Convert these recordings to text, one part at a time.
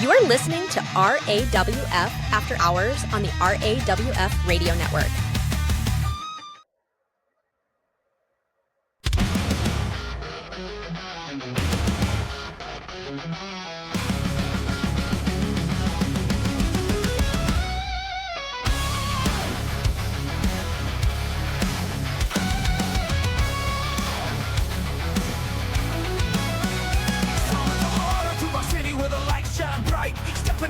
You are listening to RAWF After Hours on the RAWF Radio Network.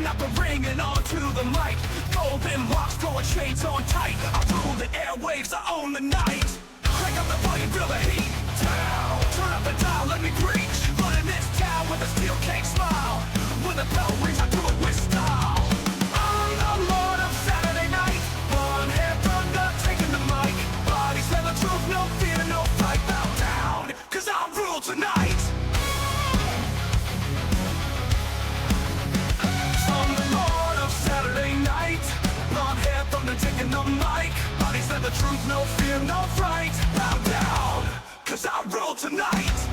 Up the ring and onto the mic. Golden locks, throwing chains on tight. I rule the airwaves, I own the night. Crank up the volume, feel the heat down. Turn up the dial, let me preach. Running this town with a steel cage smile. When the bell rings, I do it with style. I'm the Lord of Saturday night. One hand thunder, taking the mic. Bodies tell the truth, no fear, no fight. Bow down, cause I rule tonight. Taking the mic, body said the truth, no fear, no fright. Bow down, cause I rule tonight.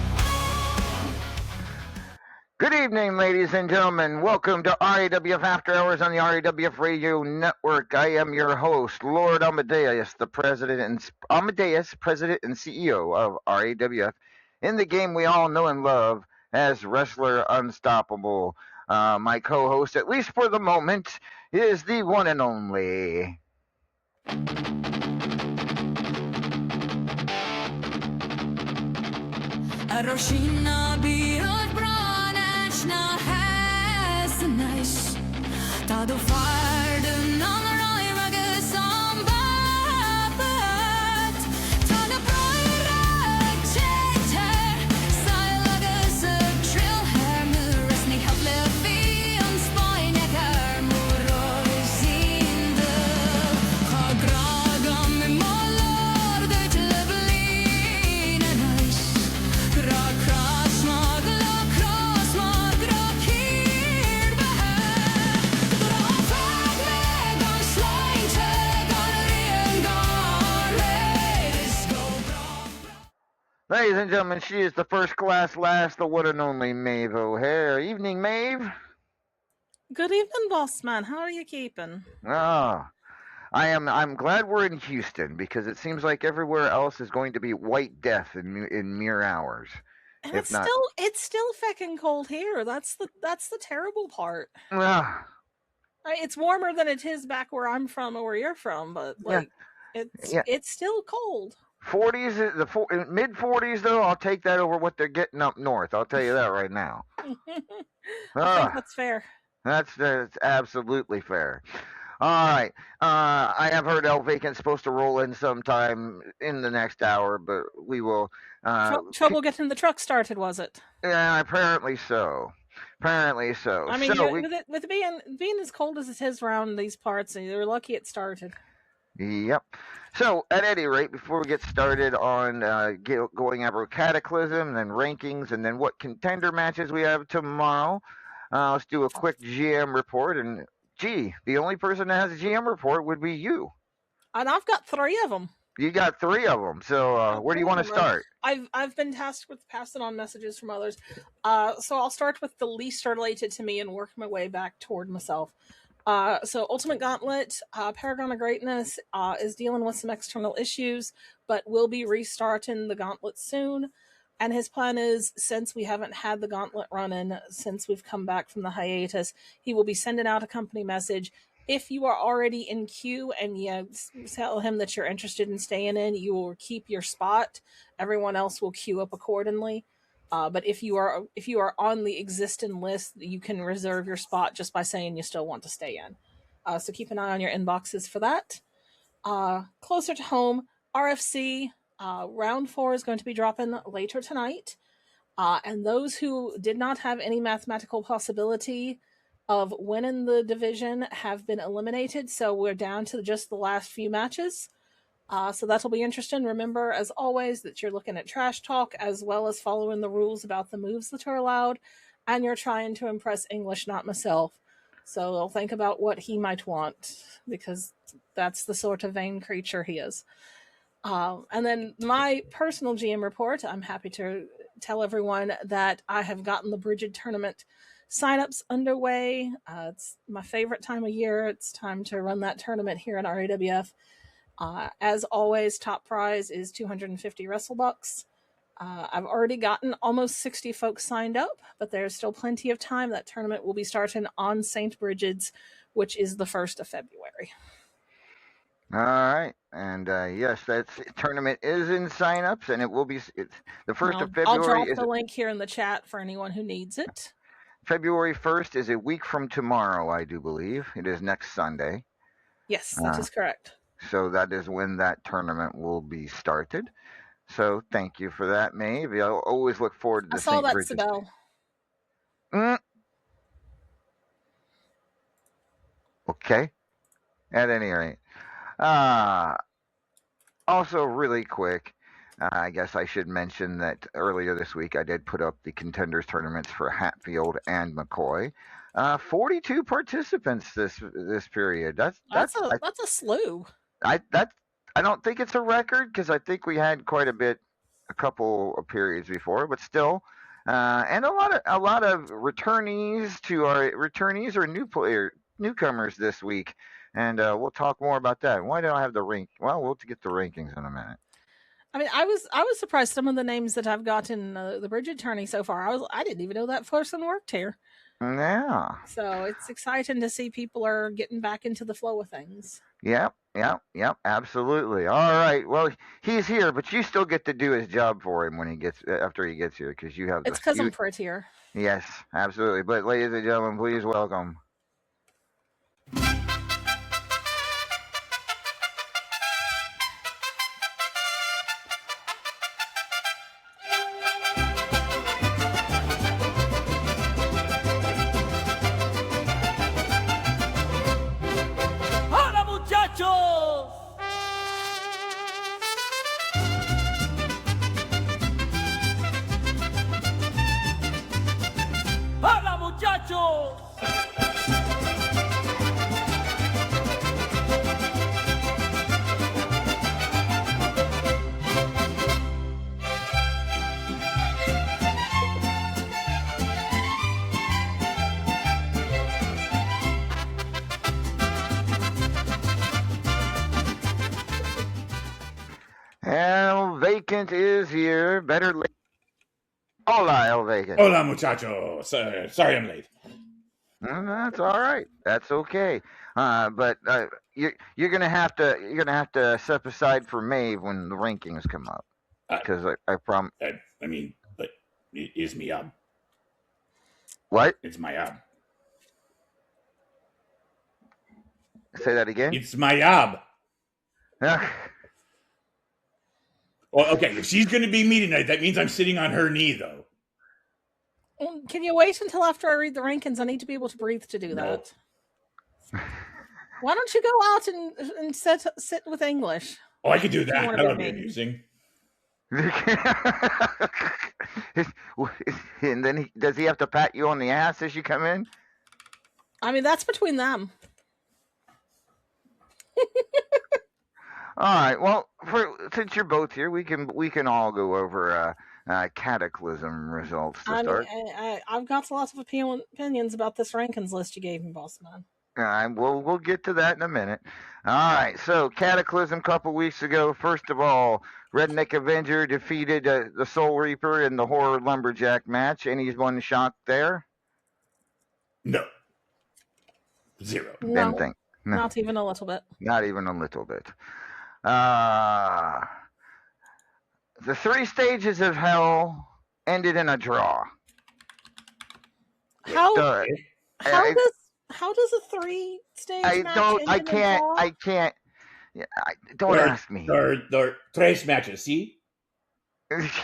Good evening, ladies and gentlemen. Welcome to RAWF After Hours on the RAWF Radio Network. I am your host, Lord Amadeus, President and CEO of RAWF, in the game we all know and love as Wrestler Unstoppable. My co-host, at least for the moment, is the one and only Roshina biod branachna hasnaish Tado farden on roimaga sambabat Tana broirak chater Silaga sub trill hammer Resning havle fi on spine yakar morozinda Kagragam molor de tebelin anaish Ladies and gentlemen, she is the first class last, the one and only Maeve O'Hare. Evening, Maeve. Good evening, boss man. How are you keeping? I'm glad we're in Houston because it seems like everywhere else is going to be white death in mere hours. And it's still fucking cold here. That's the terrible part. It's warmer than it is back where I'm from or where you're from, but it's still cold. 40s, mid 40s though. I'll take that over what they're getting up north. I'll tell you that right now. I think that's fair. That's absolutely fair. All right. I have heard El Vacant's supposed to roll in sometime in the next hour, but we will. Trouble getting the truck started, was it? Yeah, apparently so. I mean, with it being as cold as it is around these parts, you're lucky it started. Yep. So, at any rate, before we get started on going over Cataclysm, and then rankings, and then what contender matches we have tomorrow, let's do a quick GM report. And, the only person that has a GM report would be you. And I've got 3 of them. You got 3 of them. So, where do you want to start? I've been tasked with passing on messages from others. So I'll start with the least related to me and work my way back toward myself. So Ultimate Gauntlet, Paragon of Greatness, is dealing with some external issues, but will be restarting the Gauntlet soon. And his plan is, since we haven't had the Gauntlet running since we've come back from the hiatus, he will be sending out a company message. If you are already in queue and you tell him that you're interested in staying in, you will keep your spot. Everyone else will queue up accordingly. But if you are on the existing list, you can reserve your spot just by saying you still want to stay in. So keep an eye on your inboxes for that. Closer to home, RFC round 4 is going to be dropping later tonight. And those who did not have any mathematical possibility of winning the division have been eliminated. So we're down to just the last few matches. So that'll be interesting. Remember, as always, that you're looking at trash talk as well as following the rules about the moves that are allowed. And you're trying to impress English, not myself. So I'll think about what he might want, because that's the sort of vain creature he is. And then my personal GM report, I'm happy to tell everyone that I have gotten the Bridget tournament Sign-ups underway. It's my favorite time of year. It's time to run that tournament here in RAWF. As always, top prize is 250 WrestleBucks. I've already gotten almost 60 folks signed up, but there's still plenty of time. That tournament will be starting on St. Bridget's, which is the 1st of February. All right, and yes, that tournament is in signups, and it will be. It's the 1st of I'll February. drop the link here in the chat for anyone who needs it. February 1st is a week from tomorrow, I do believe. It is next Sunday. Yes, that is correct. So that is when that tournament will be started. So thank you for that, Maeve. I'll always look forward to I the saw St. that, Bridget's. Sibel. Okay. At any rate. Also, really quick, I guess I should mention that earlier this week I did put up the contenders tournaments for Hatfield and McCoy. 42 participants this period. That's a slew. I don't think it's a record because I think we had quite a couple of periods before, but still, and a lot of returnees or newcomers this week, and we'll talk more about that. Why don't I have the rank? Well, we'll get the rankings in a minute. I mean, I was surprised some of the names that I've gotten the Bridget tourney so far. I didn't even know that person worked here. Yeah. So it's exciting to see people are getting back into the flow of things. Yep, absolutely. All right. Well, he's here, but you still get to do his job for him after he gets here, because you have. It's because I'm prettier. Yes, absolutely. But ladies and gentlemen, please welcome. ¡Hola, muchachos! ¡Hola, muchachos! El Vacant is here. Better late. Hola, El Vacant. Hola, muchachos. Sorry I'm late. That's all right. That's okay. But you're gonna have to step aside for Maeve when the rankings come up, because I promise. I mean, but it's my job. What? It's my job. Say that again. It's my job. Well, okay, if she's going to be me tonight, that means I'm sitting on her knee, though. Can you wait until after I read the rankings? I need to be able to breathe to do that. Why don't you go out and sit with English? Oh, I could do that. That would be amusing. And then does he have to pat you on the ass as you come in? I mean, that's between them. All right. Well, since you're both here, we can all go over Cataclysm results to start. I've got lots of opinions about this rankings list you gave me, boss man. We'll get to that in a minute. All right. So Cataclysm a couple weeks ago. First of all, Redneck Avenger defeated the Soul Reaper in the Horror Lumberjack match. Anyone shocked there? No. Zero. No, Didn't think. No. Not even a little bit. Not even a little bit. The 3 stages of hell ended in a draw. How does a 3-stage match I can't. Yeah, don't ask me. There are 3 matches. See?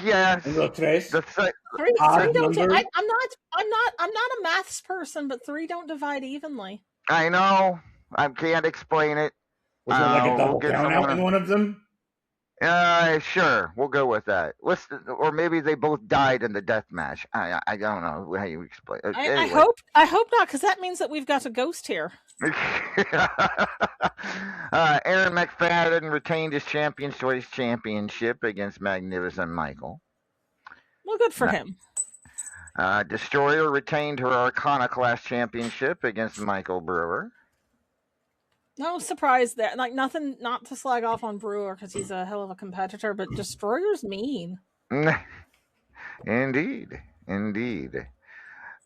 Yes. The 3 don't. I'm not a maths person, but 3 don't divide evenly. I know. I can't explain it. Was there like a double count out in one of them? Sure. We'll go with that. Or maybe they both died in the death match. I don't know how you explain it. Anyway. I hope not, because that means that we've got a ghost here. Aaron McFadden retained his Champions Choice Championship against Magnificent Michael. Well, good for him. Destroyer retained her Iconoclast championship against Michael Brewer. No surprise there. Like nothing, not to slag off on Brewer because he's a hell of a competitor, but Destroyer's mean. Indeed. Here's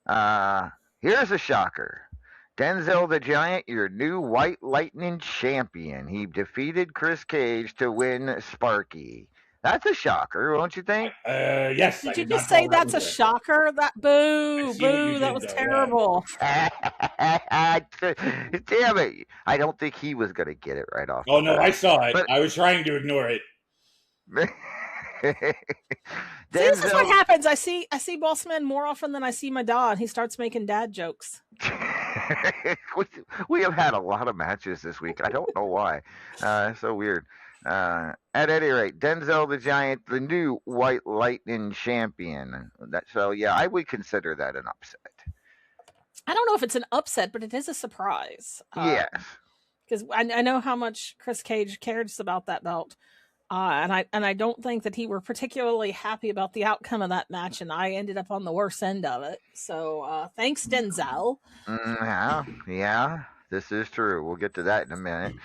a shocker. Denzel the Giant, your new White Lightning champion. He defeated Chris Cage to win Sparky. That's a shocker, don't you think? Yes. Did you just say that's a shocker? That boo, that was terrible. Damn it. I don't think he was going to get it right off. Oh, no, I saw it. But- I was trying to ignore it. See, this is what happens. I see Boss Man more often than I see my dad. He starts making dad jokes. we have had a lot of matches this week. I don't know why. So weird. At any rate, Denzel the Giant, the new White Lightning champion. I would consider that an upset. I don't know if it's an upset, but it is a surprise. Yes. Because I know how much Chris Cage cares about that belt. And I don't think that he were particularly happy about the outcome of that match, and I ended up on the worst end of it. So thanks, Denzel. Yeah, this is true. We'll get to that in a minute.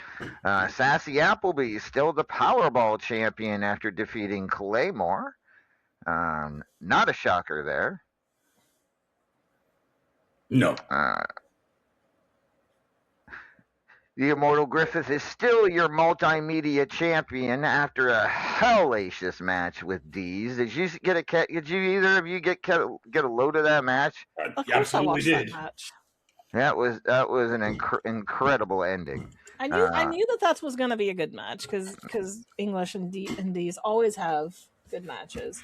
Sassy Appleby is still the Powerball champion after defeating Claymore. Not a shocker there. No. The Immortal Griffith is still your multimedia champion after a hellacious match with Deez. Did you either of you get a load of that match? Of course I watched did. that match. That was an incredible ending. I knew that was going to be a good match because English and Deez always have good matches.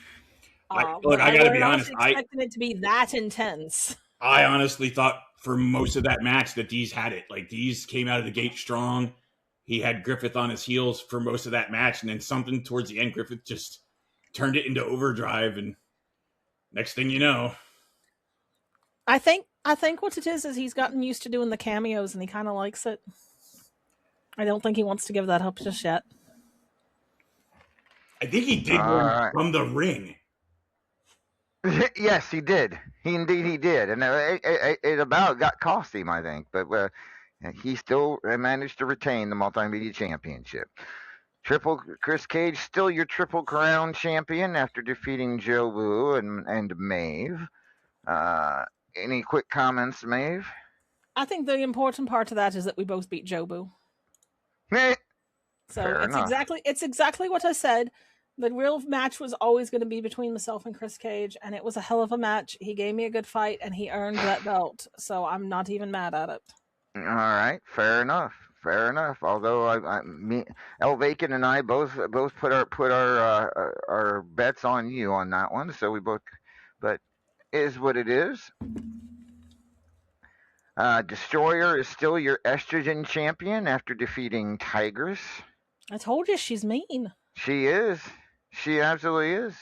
Look, I got to be honest. I expected it to be that intense. I honestly thought for most of that match that Deez had it. Like, Deez came out of the gate strong. He had Griffith on his heels for most of that match, and then something towards the end, Griffith just turned it into overdrive, and next thing you know. I think what it is he's gotten used to doing the cameos, and he kind of likes it. I don't think he wants to give that up just yet. I think he did one from the ring. Yes, he did. Indeed, he did, and it about got cost him, I think. But he still managed to retain the multimedia championship. Chris Cage still your Triple Crown champion after defeating Joe Boo and Maeve. Any quick comments, Maeve? I think the important part of that is that we both beat Joe Boo. So it's exactly what I said. The real match was always going to be between myself and Chris Cage, and it was a hell of a match. He gave me a good fight, and he earned that belt. So I'm not even mad at it. All right, fair enough. Although El Bacon and I both put our bets on you on that one, so we both. But is what it is. Destroyer is still your estrogen champion after defeating Tigress. I told you she's mean. She is. She absolutely is.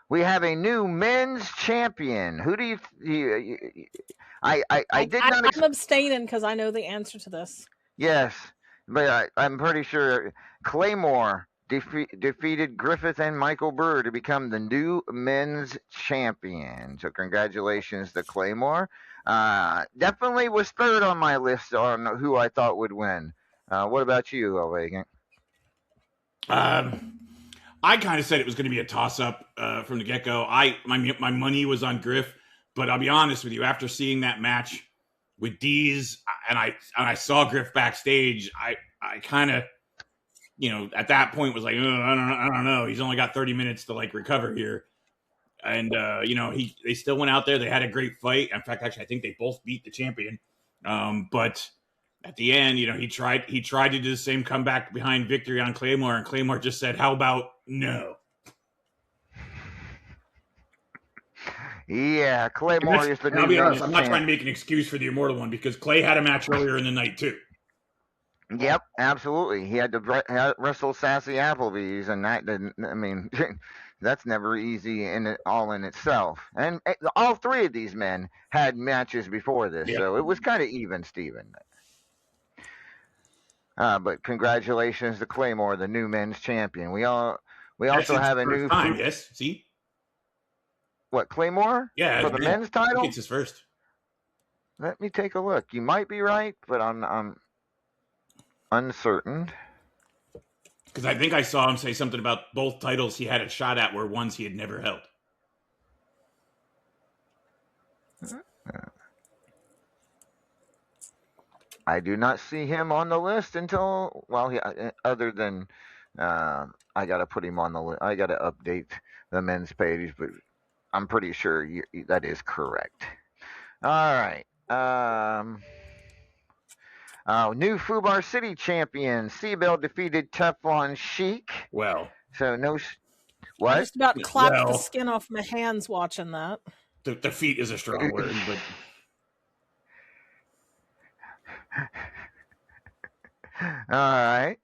We have a new men's champion. Who do you? I'm abstaining because I know the answer to this. Yes, but I'm pretty sure Claymore defeated Griffith and Michael Brewer to become the new men's champion. So congratulations to Claymore. Definitely was third on my list on who I thought would win. What about you, Elvagan? I kind of said it was going to be a toss-up from the get-go. My money was on Griff, but I'll be honest with you. After seeing that match with Deez, and I saw Griff backstage, I kind of, at that point was like, I don't know. He's only got 30 minutes to recover here, and they still went out there. They had a great fight. In fact, actually, I think they both beat the champion. But at the end, he tried to do the same comeback behind victory on Claymore, and Claymore just said, "How about no?" Yeah, Claymore is the new. I'll be honest, I'm not trying to make an excuse for the Immortal One because Clay had a match earlier in the night too. Yep, absolutely. He had to wrestle Sassy Applebee's, and that didn't. I mean, that's never easy in itself. And all three of these men had matches before this, so it was kind of even, Steven. But congratulations to Claymore, the new men's champion. We also have a new. Yes, see. What, Claymore? Yeah, For the yeah. men's I think title? it's his first. Let me take a look. You might be right, but I'm uncertain. Because I think I saw him say something about both titles he had a shot at were ones he had never held. I do not see him on the list until, well, other than I got to put him on the list. I got to update the men's page, but I'm pretty sure that is correct. All right. New Fubar City champion, Seabell defeated Teflon Sheik. Well, So no, I what? just about clapped the Well. skin off my hands watching that. Defeat is a strong word, but All right.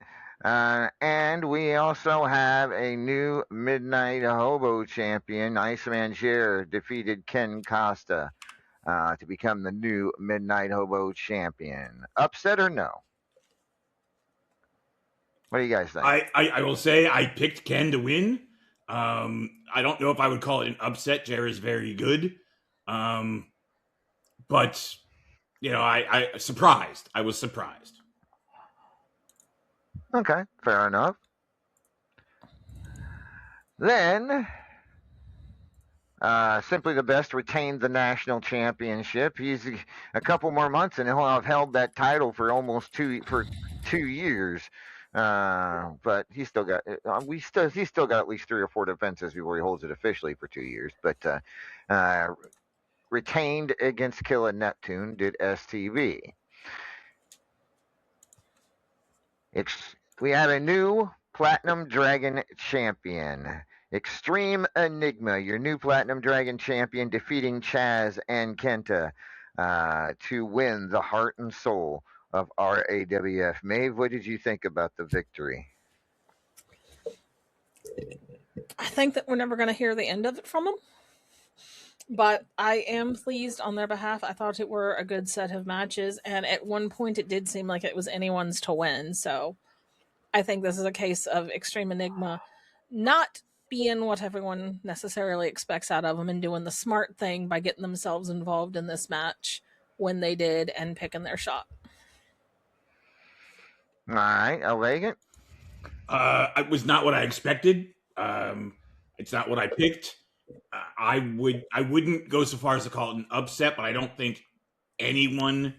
And we also have a new Midnight Hobo champion. Iceman Jer defeated Ken Costa to become the new Midnight Hobo champion. Upset or no? What do you guys think? I will say I picked Ken to win. I don't know if I would call it an upset. Jer is very good. But you know, I surprised. I was surprised. Okay, fair enough. Then, Simply the Best retained the national championship. He's a couple more months, and he'll have held that title for almost 2 years. But he's still got he's still got at least 3 or 4 defenses before he holds it officially for 2 years. But retained against Killa Neptune did STV. We have a new Platinum Dragon champion. Extreme Enigma, your new Platinum Dragon champion, defeating Chaz and Kenta to win the heart and soul of RAWF. Maeve, what did you think about the victory? I think that we're never going to hear the end of it from them. But I am pleased on their behalf. I thought it were a good set of matches, and at one point it did seem like it was anyone's to win. So I think this is a case of Extreme Enigma not being what everyone necessarily expects out of them and doing the smart thing by getting themselves involved in this match when they did and picking their shot. All right, Elegant. It was not what I expected. It's not what I picked. I wouldn't go so far as to call it an upset, but I don't think anyone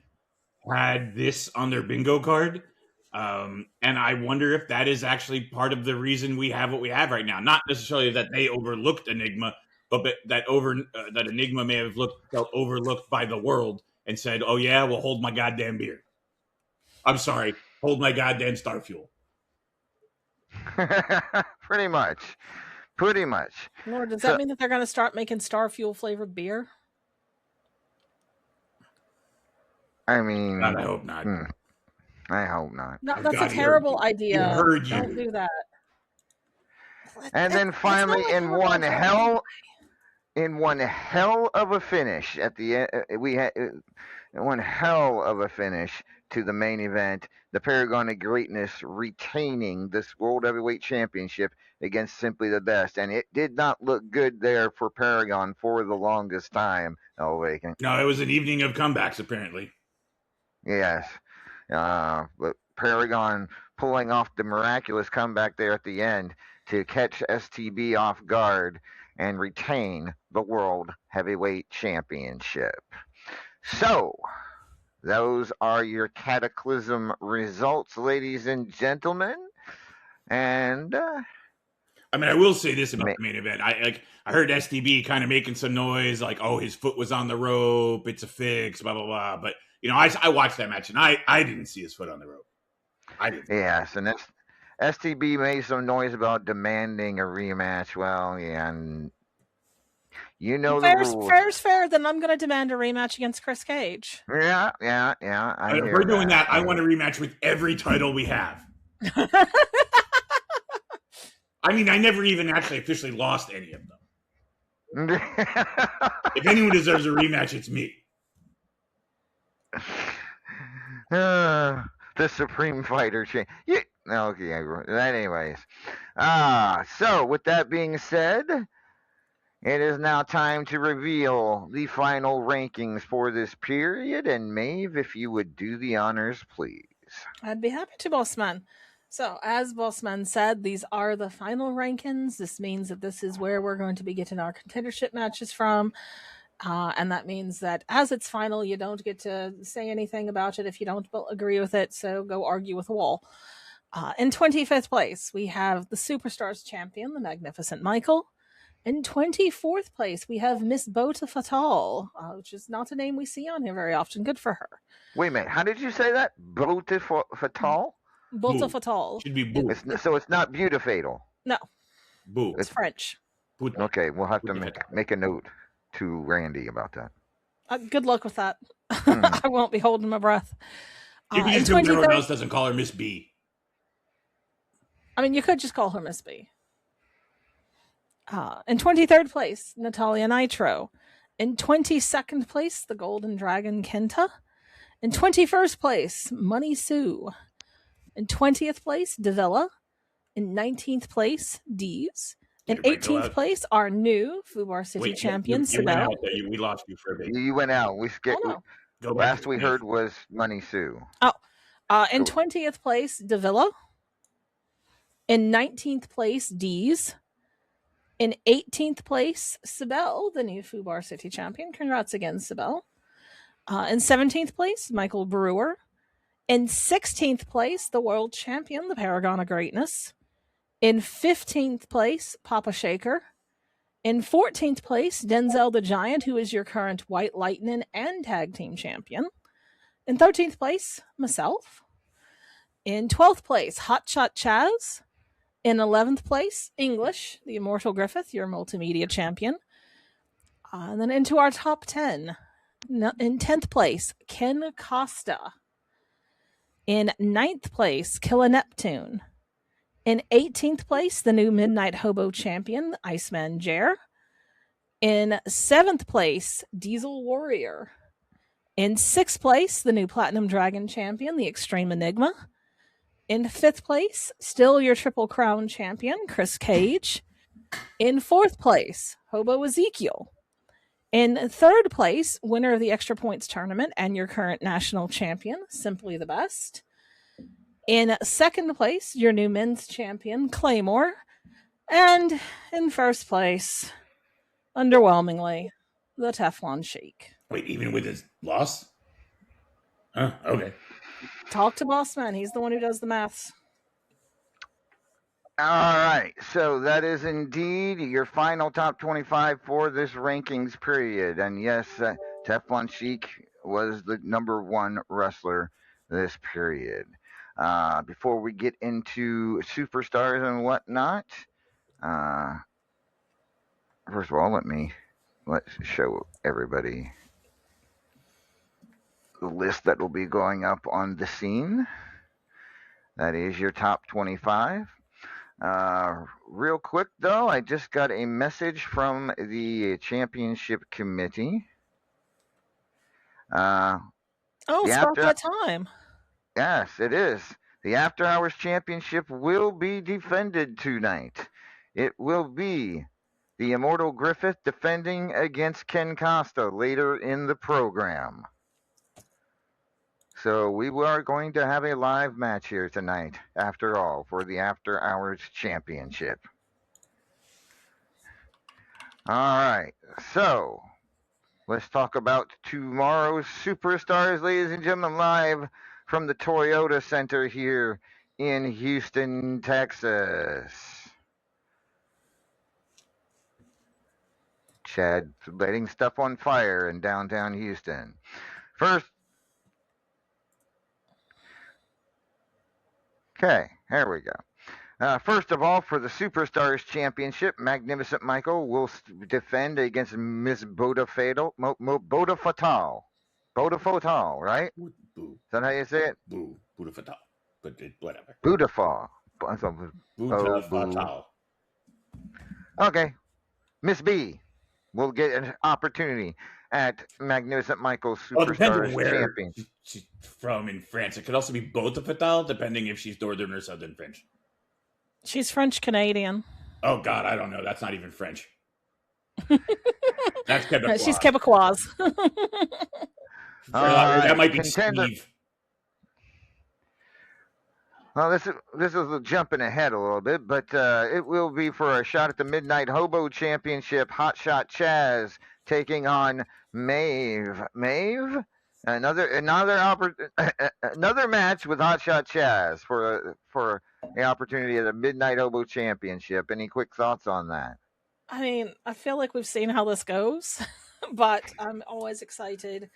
had this on their bingo card. And I wonder if that is actually part of the reason we have what we have right now. Not necessarily that they overlooked Enigma, but that Enigma may have felt overlooked by the world and said, "Oh yeah, well hold my goddamn beer." I'm sorry, hold my goddamn Star Fuel. Pretty much. Lord, does that mean that they're going to start making Star Fuel flavored beer? I mean, God, I hope not. I hope not. No, that's a terrible idea. Heard you. Don't do that. And then finally, in one hell of a finish at the end, we had one hell of a finish to the main event. The Paragon of Greatness retaining this World Heavyweight Championship against Simply the Best, and it did not look good there for Paragon for the longest time. Vacant. No, it was an evening of comebacks, apparently. Yes, but Paragon pulling off the miraculous comeback there at the end to catch STB off guard and retain the World Heavyweight Championship. So, those are your Cataclysm results, ladies and gentlemen. And I mean, I will say this about the main event. I heard STB kind of making some noise, like, "Oh, his foot was on the rope. It's a fix." Blah blah blah. But you know, I watched that match and I didn't see his foot on the rope. I didn't. Yes, and STB made some noise about demanding a rematch. Well, yeah, and you know the rules. Fair's fair. Then I'm going to demand a rematch against Chris Cage. Yeah. If we're doing that, I want a rematch with every title we have. I mean, I never even actually officially lost any of them. If anyone deserves a rematch, it's me. The Supreme Fighter chain. Yeah. Okay. Anyways, so with that being said, It is now time to reveal the final rankings for this period. And Maeve, if you would do the honors, please. I'd be happy to, Bossman. So, as Bossman said, these are the final rankings. This means that this is where we're going to be getting our contendership matches from. And that means that as it's final, you don't get to say anything about it if you don't agree with it. So go argue with a wall. In 25th place, we have the Superstars champion, the Magnificent Michael. In 24th place, we have Miss Bota Fatal, which is not a name we see on here very often. Good for her. Wait a minute. How did you say that? Bota Fatal? Bota Boo. Fatal. Should be boo. So it's not Beautifatal. No, Boo. it's French. Boo. Okay, we'll have to Beautifatal. make a note to Randy about that. Good luck with that. I won't be holding my breath. You can In just do everyone 23rd else doesn't call her Miss B. I mean, you could just call her Miss B. In 23rd place, Natalia Nitro. In 22nd place, the Golden Dragon Kenta. In 21st place, Money Sue. In 20th place, Davila. In 19th place, Dees. In Did your mic go 18th out? place, our new Fubar City Wait, champion, you went Sibel. out there. We lost you for a bit. You went out. We skipped. Oh, no. Go back Last to we me. heard was Money Sue. In Cool. 20th place, Davila. In 19th place, Dees. In 18th place, Sibel, the new Fubar City champion. Congrats again, Sibel. In 17th place, Michael Brewer. In 16th place, the world champion, the Paragon of Greatness. In 15th place, Papa Shaker. In 14th place, Denzel the Giant, who is your current White Lightning and Tag Team Champion. In 13th place, myself. In 12th place, Hotshot Chaz. In 11th place, English, the Immortal Griffith, your multimedia champion. And then into our top 10. In 10th place, Ken Costa. In 9th place, Killa Neptune. In 18th place, the new Midnight Hobo champion, Iceman Jer. In 7th place, Diesel Warrior. In 6th place, the new Platinum Dragon champion, the Extreme Enigma. In 5th place, still your Triple Crown champion, Chris Cage. In 4th place, Hobo Ezekiel. In 3rd place, winner of the Extra Points tournament and your current national champion, Simply the Best. In 2nd place, your new men's champion, Claymore. And in 1st place, underwhelmingly, the Teflon Sheik. Wait, even with his loss? Huh, okay. Talk to Bossman. He's the one who does the maths. All right, so that is indeed your final top 25 for this rankings period. And yes, Teflon Sheik was the number one wrestler this period. Before we get into superstars and whatnot, first of all, let's show everybody the list that will be going up on the scene. That is your top 25. Real quick though, I just got a message from the championship committee. Oh, The it's about after- that time. Yes, it is. The After Hours Championship will be defended tonight. It will be the Immortal Griffith defending against Ken Costa later in the program. So we are going to have a live match here tonight, after all, for the After Hours Championship. All right, so let's talk about tomorrow's superstars, ladies and gentlemen, live from the Toyota Center here in Houston, Texas. Chad lighting stuff on fire in downtown Houston. First, okay, here we go. First of all, for the Superstars Championship, Magnificent Michael will defend against Miss Bota Fatal. Bota Fatal. Bota Fatal, right? Boo. Is that how you say it? Boo. Buddha Fatal. But whatever. Buddha Fall. Buddha boo. Fatal. Okay. Miss B will get an opportunity at Magnificent Michael's Well, depending on Superstars where Champion. she's from in France. It could also be Bota Fatal, depending if she's Northern or Southern French. She's French Canadian. Oh, God, I don't know. That's not even French. That's Quebecois. She's Quebecois. That might be Contender. Steve. Well, this is jumping ahead a little bit, but it will be for a shot at the Midnight Hobo Championship. Hotshot Chaz taking on Maeve. Maeve, another match with Hotshot Chaz for the opportunity of the Midnight Hobo Championship. Any quick thoughts on that? I mean, I feel like we've seen how this goes, but I'm always excited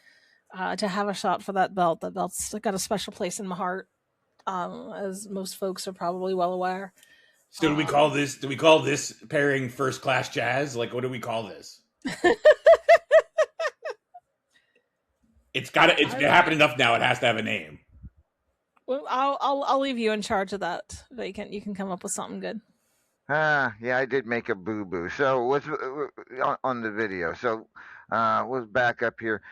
to have a shot for that belt. That belt's got a special place in my heart, as most folks are probably well aware. So do we call this? Do we call this pairing First Class Jazz? Like, what do we call this? It happened enough now. It has to have a name. Well, I'll leave you in charge of that. Vacant. You can come up with something good. Yeah, I did make a boo-boo. So what's on the video? So let's back up here.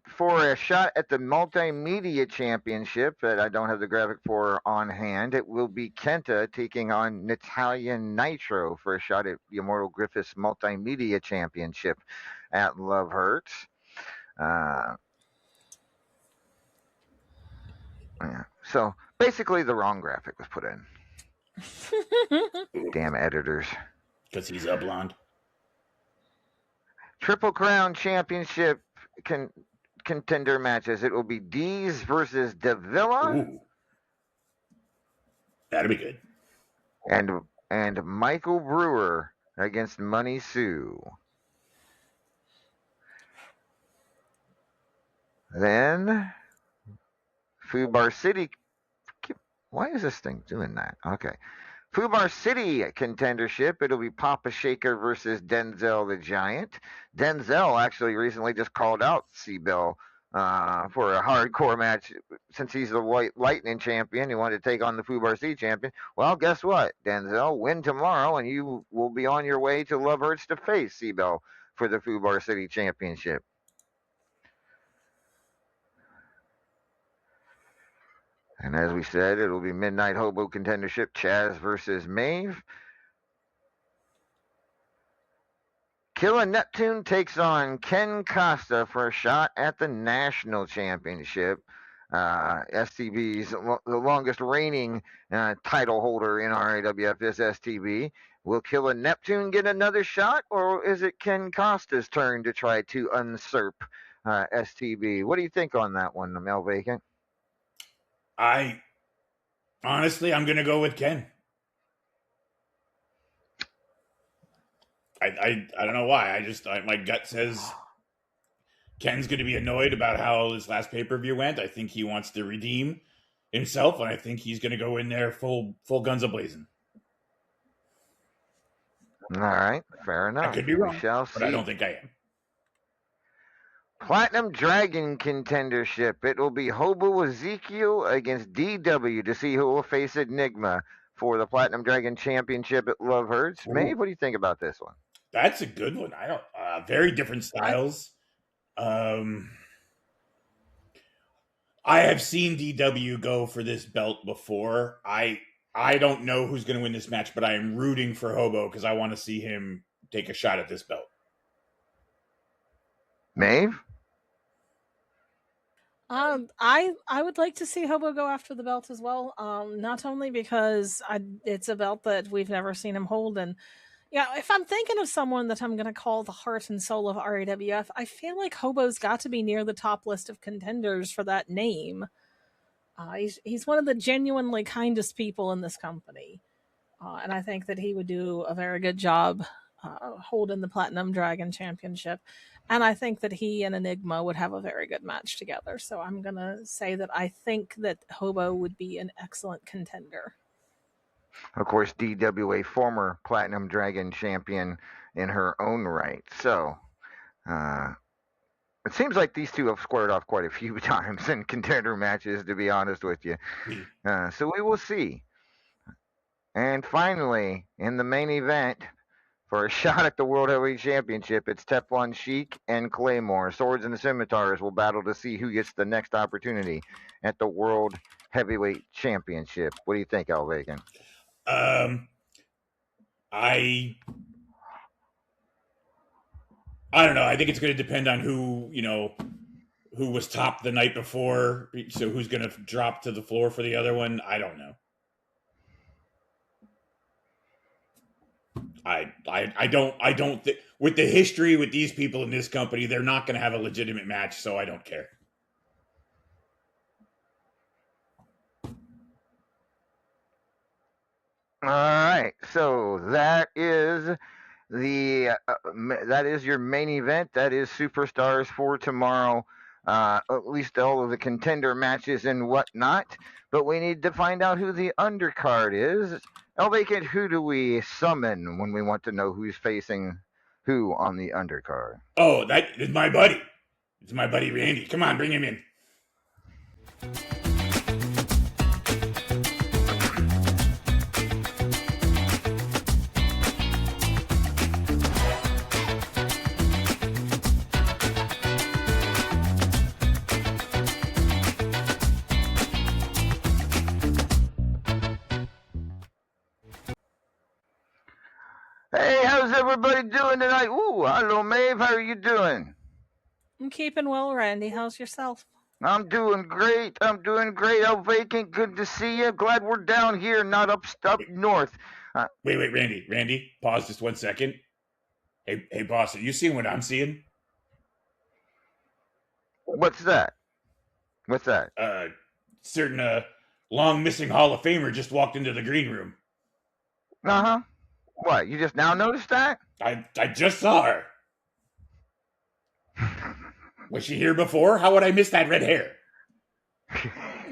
For a shot at the Multimedia Championship that I don't have the graphic for on hand, it will be Kenta taking on Natalia Nitro for a shot at the Immortal Griffiths Multimedia Championship at Love Hurts. Yeah. So basically the wrong graphic was put in. Damn editors. Because he's a blonde. Triple Crown Championship contender matches. It will be Dees versus Davila. Ooh. That'll be good. And Michael Brewer against Money Sue. Then Fubar City. Why is this thing doing that? Okay. Fubar City contendership. It'll be Papa Shaker versus Denzel the Giant. Denzel actually recently just called out Seabell for a hardcore match since he's the White Lightning champion. He wanted to take on the Fubar City champion. Well, guess what, Denzel? Win tomorrow and you will be on your way to Love Hurts to face Seabell for the Fubar City championship. And as we said, it'll be Midnight Hobo contendership, Chaz versus Maeve. Killer Neptune takes on Ken Costa for a shot at the National Championship. STB's the longest reigning title holder in RAWF is STB. Will Killer Neptune get another shot, or is it Ken Costa's turn to try to usurp STB? What do you think on that one, Mel Vacant? I'm gonna go with Ken. I don't know why. My gut says Ken's gonna be annoyed about how his last pay-per-view went. I think he wants to redeem himself, and I think he's gonna go in there full guns a-blazing. All right, fair enough. I could be wrong, we shall see. But I don't think I am. Platinum Dragon contendership. It will be Hobo Ezekiel against DW to see who will face Enigma for the Platinum Dragon Championship at Love Hurts. Maeve, what do you think about this one? That's a good one. I don't. Very different styles. I have seen DW go for this belt before. I don't know who's going to win this match, but I am rooting for Hobo because I want to see him take a shot at this belt. Maeve? I would like to see Hobo go after the belt as well. Not only because it's a belt that we've never seen him hold, and if I'm thinking of someone that I'm going to call the heart and soul of RAWF, I feel like Hobo's got to be near the top list of contenders for that name. He's one of the genuinely kindest people in this company, and I think that he would do a very good job holding the Platinum Dragon Championship. And I think that he and Enigma would have a very good match together. So I'm going to say that I think that Hobo would be an excellent contender. Of course, DWA, former Platinum Dragon champion in her own right. So it seems like these two have squared off quite a few times in contender matches, to be honest with you. So we will see. And finally, in the main event, for a shot at the World Heavyweight Championship, it's Teflon Sheik and Claymore. Swords and Scimitars will battle to see who gets the next opportunity at the World Heavyweight Championship. What do you think, Al Bacon? I don't know. I think it's going to depend on who was top the night before. So who's going to drop to the floor for the other one? I don't know. I don't think with the history with these people in this company, they're not going to have a legitimate match. So I don't care. All right, so that is that is your main event. That is Superstars for tomorrow. At least all of the contender matches and whatnot. But we need to find out who the undercard is. Vacant, who do we summon when we want to know who's facing who on the undercard? Oh, that is my buddy. It's my buddy Randy. Come on, bring him in. Hey, how's everybody doing tonight? Ooh, hello, Maeve. How are you doing? I'm keeping well, Randy. How's yourself? I'm doing great. I'm doing great. Vacant, good to see you. Glad we're down here, not up north. Wait, Randy, pause just 1 second. Hey, boss, are you seeing what I'm seeing? What's that? What's that? Certain long missing Hall of Famer just walked into the green room. Uh-huh. What, you just now noticed that? I just saw her. Was she here before? How would I miss that red hair?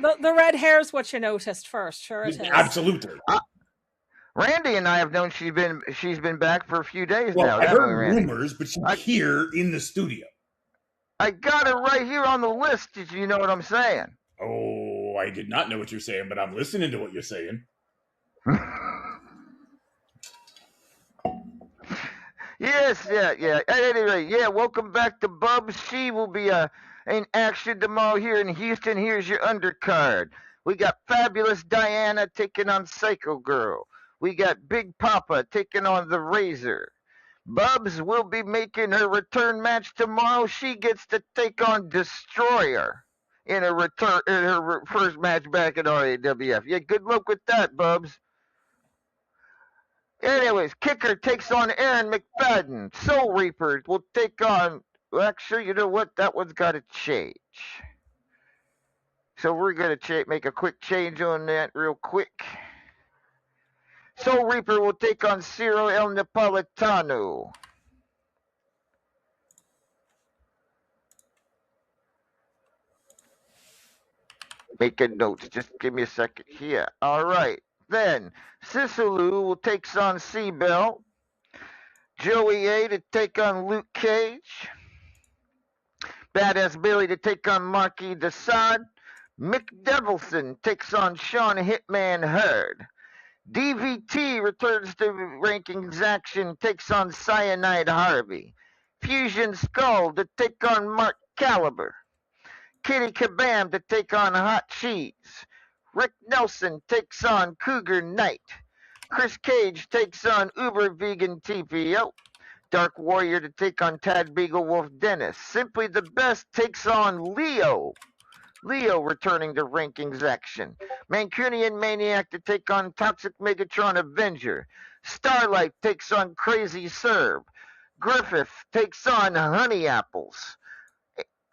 The red hair is what you noticed first. Sure it is. Absolutely. Randy and I have known she's been back for a few days Well, now. I haven't we, heard Randy? rumors, but she's here in the studio. I got it right here on the list. Did you know what I'm saying? Oh, I did not know what you're saying, but I'm listening to what you're saying. Yes, yeah. At any rate, yeah, welcome back to Bubs. She will be in action tomorrow here in Houston. Here's your undercard. We got Fabulous Diana taking on Psycho Girl. We got Big Papa taking on The Razor. Bubs will be making her return match tomorrow. She gets to take on Destroyer in her first match back at RAWF. Yeah, good luck with that, Bubs. Anyways, Kicker takes on Aaron McFadden. Soul Reaper will take on... Well, actually, you know what? That one's got to change. So we're going to make a quick change on that real quick. Soul Reaper will take on Ciro El Napolitano. Making notes. Just give me a second here. All right. Then, Sisalu will take on Seabell. Joey A to take on Luke Cage. Badass Billy to take on Marquis Desaad. Mick Devilson takes on Sean Hitman Hurd. DVT returns to rankings action, takes on Cyanide Harvey. Fusion Skull to take on Mark Caliber. Kitty Kabam to take on Hot Cheese. Rick Nelson takes on Cougar Knight. Chris Cage takes on Uber Vegan TPO. Dark Warrior to take on Tad Beaglewolf Dennis. Simply the Best takes on Leo. Leo returning to rankings action. Mancunian Maniac to take on Toxic Megatron Avenger. Starlight takes on Crazy Serb. Griffith takes on Honey Apples.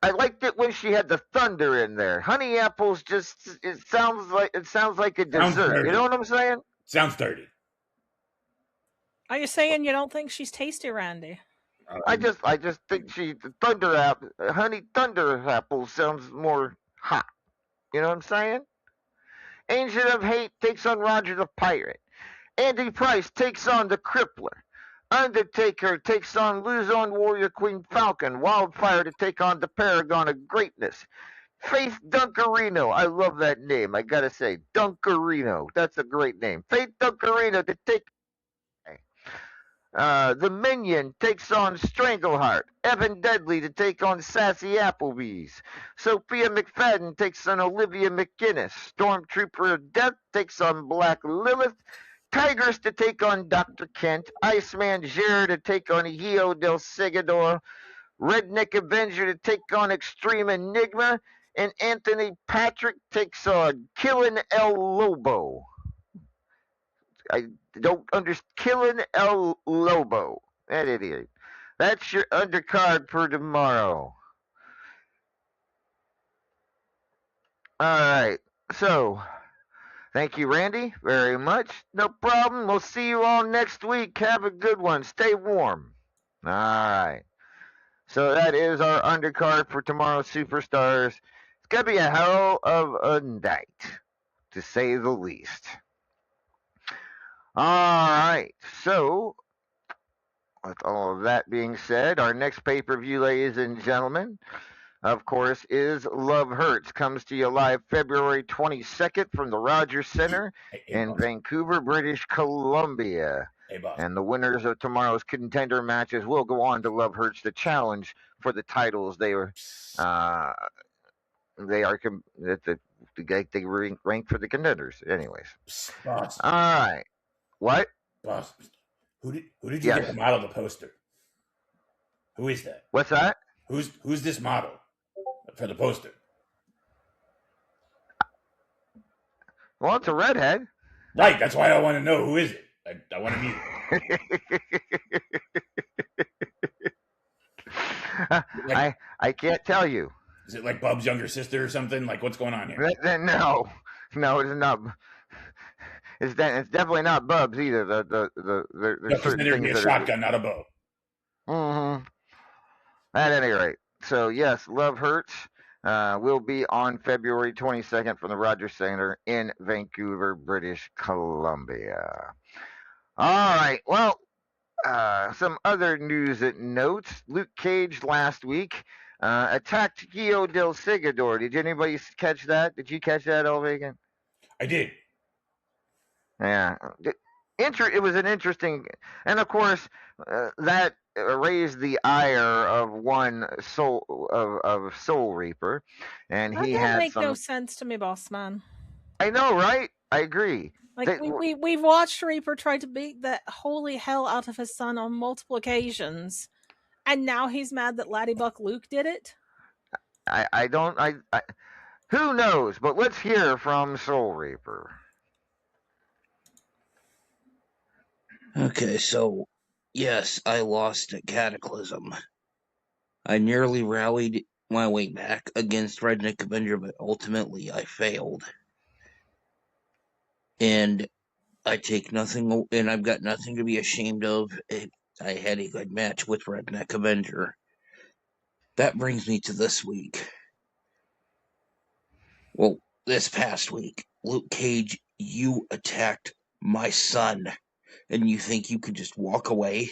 I liked it when she had the thunder in there. Honey Apples it sounds like a dessert. You know what I'm saying? Sounds dirty. Are you saying you don't think she's tasty, Randy? I just think honey thunder apple sounds more hot. You know what I'm saying? Ancient of Hate takes on Roger the Pirate. Andy Price takes on the Crippler. Undertaker takes on Luzon Warrior Queen Falcon. Wildfire to take on the Paragon of Greatness. Faith Dunkarino. I love that name. I gotta say, Dunkarino. That's a great name. Faith Dunkarino to take. The Minion takes on Strangleheart. Evan Deadly to take on Sassy Applebee's. Sophia McFadden takes on Olivia McGinnis. Stormtrooper of Death takes on Black Lilith. Tigress to take on Dr. Kent, Iceman Jer to take on Hio del Segador, Redneck Avenger to take on Extreme Enigma, and Anthony Patrick takes on Killin' El Lobo. I don't understand. Killin' El Lobo. That idiot. That's your undercard for tomorrow. All right. So, thank you, Randy, very much. No problem. We'll see you all next week. Have a good one. Stay warm. All right. So that is our undercard for tomorrow's Superstars. It's going to be a hell of a night, to say the least. All right. So, with all of that being said, our next pay-per-view, ladies and gentlemen, of course, is Love Hurts. Comes to you live February 22nd from the Rogers Center in boss. Vancouver, British Columbia. Hey, boss. And the winners of tomorrow's contender matches will go on to Love Hurts, the challenge for the titles they are they rank for the contenders. Anyways, Boss. all right. What? Boss, who did you Yes. get to model the poster? Who is that? What's that? Who's this model for the poster? Well, it's a redhead. Right, that's why I want to know who is it. I want to meet it. I can't tell you. Is it like Bub's younger sister or something? Like, what's going on here? No, it's not. It's definitely not Bubs either. There's Because certain then there'd be things a that are. shotgun, not a bow. Mm-hmm. At any rate, so yes, Love Hurts will be on February 22nd from the Rogers Center in Vancouver, British Columbia. All right, well, some other news and notes. Luke Cage last week attacked Hio del Segador. Did anybody catch that? Did you catch that, Elvagan? I did. Yeah. It was an interesting, and of course, that raised the ire of one of Soul Reaper, and That he don't had make some. no sense to me, boss man. I know, right? I agree. Like we've watched Reaper try to beat the holy hell out of his son on multiple occasions, and now he's mad that Laddiebuck Luke did it. I don't. Who knows? But let's hear from Soul Reaper. Okay, so yes, I lost at Cataclysm. I nearly rallied my way back against Redneck Avenger, but ultimately I failed. And I take nothing, and I've got nothing to be ashamed of. I had a good match with Redneck Avenger. That brings me to this week. Well, this past week, Luke Cage, you attacked my son, and you think you could just walk away?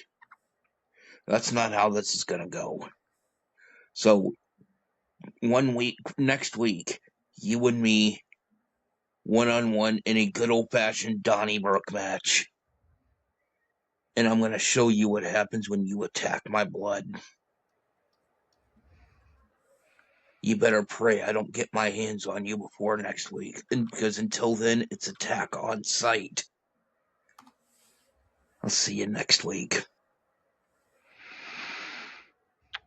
That's not how this is gonna go. So, next week, you and me, one-on-one in a good old-fashioned Donnybrook match. And I'm gonna show you what happens when you attack my blood. You better pray I don't get my hands on you before next week, because until then, it's attack on sight. I'll see you next week.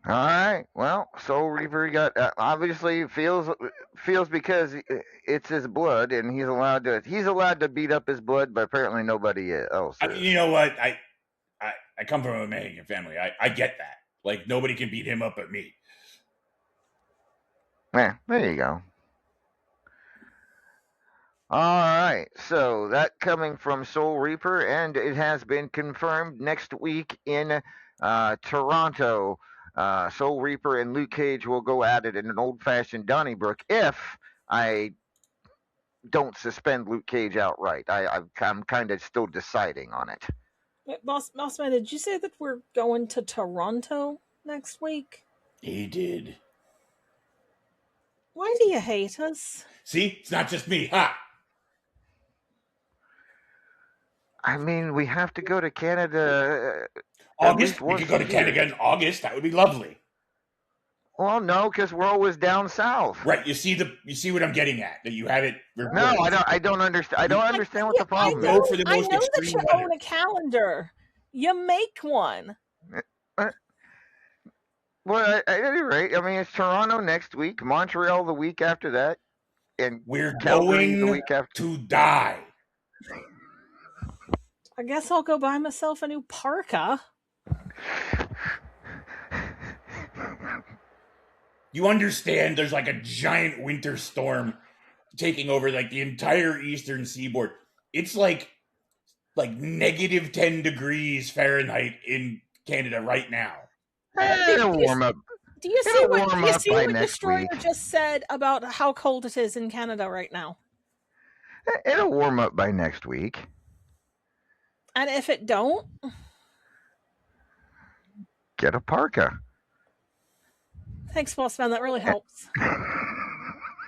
All right. Well, Soul Reaper got obviously feels because it's his blood, and he's allowed to beat up his blood, but apparently nobody else. I mean, you know what? I come from a Mexican family. I get that. Like, nobody can beat him up but me. Yeah, there you go. All right, so that coming from Soul Reaper, and it has been confirmed next week in Toronto. Soul Reaper and Luke Cage will go at it in an old-fashioned Donnybrook if I don't suspend Luke Cage outright. I'm kind of still deciding on it. Wait, boss man, did you say that we're going to Toronto next week? He did. Why do you hate us? See? It's not just me. Ha! I mean, we have to go to Canada. August? We could go to Canada in August. That would be lovely. Well, no, because we're always down south. Right. You see what I'm getting at? That you have it. No, reported. I don't understand. I don't understand what the I problem know, Go for the I most know that extreme you weather. own a calendar. You make one. is. Well, at any rate, I mean, it's Toronto next week, Montreal the week after that, and We're Calgary the going week after. to die. I guess I'll go buy myself a new parka. You understand? There's like a giant winter storm taking over like the entire eastern seaboard. It's like negative 10 degrees Fahrenheit in Canada right now. It'll warm up. Do you see It'll what warm up by next Destroyer week. just said about how cold it is in Canada right now? It'll warm up by next week. And if it don't, Get a parka. thanks, Boss Man. That really helps.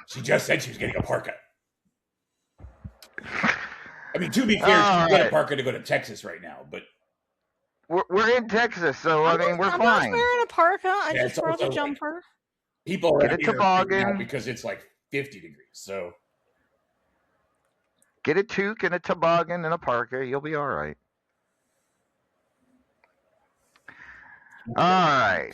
She just said she was getting a parka. I mean, to be fair, All she can get a right. parka to go to Texas right now, but We're in Texas, so I mean, we're I'm fine. not wearing a parka. I Yeah, just it's wore the also- jumper. people Get are a here right now toboggan. because it's like 50 degrees. So Get a toque and a toboggan and a parka. You'll be all right. All right.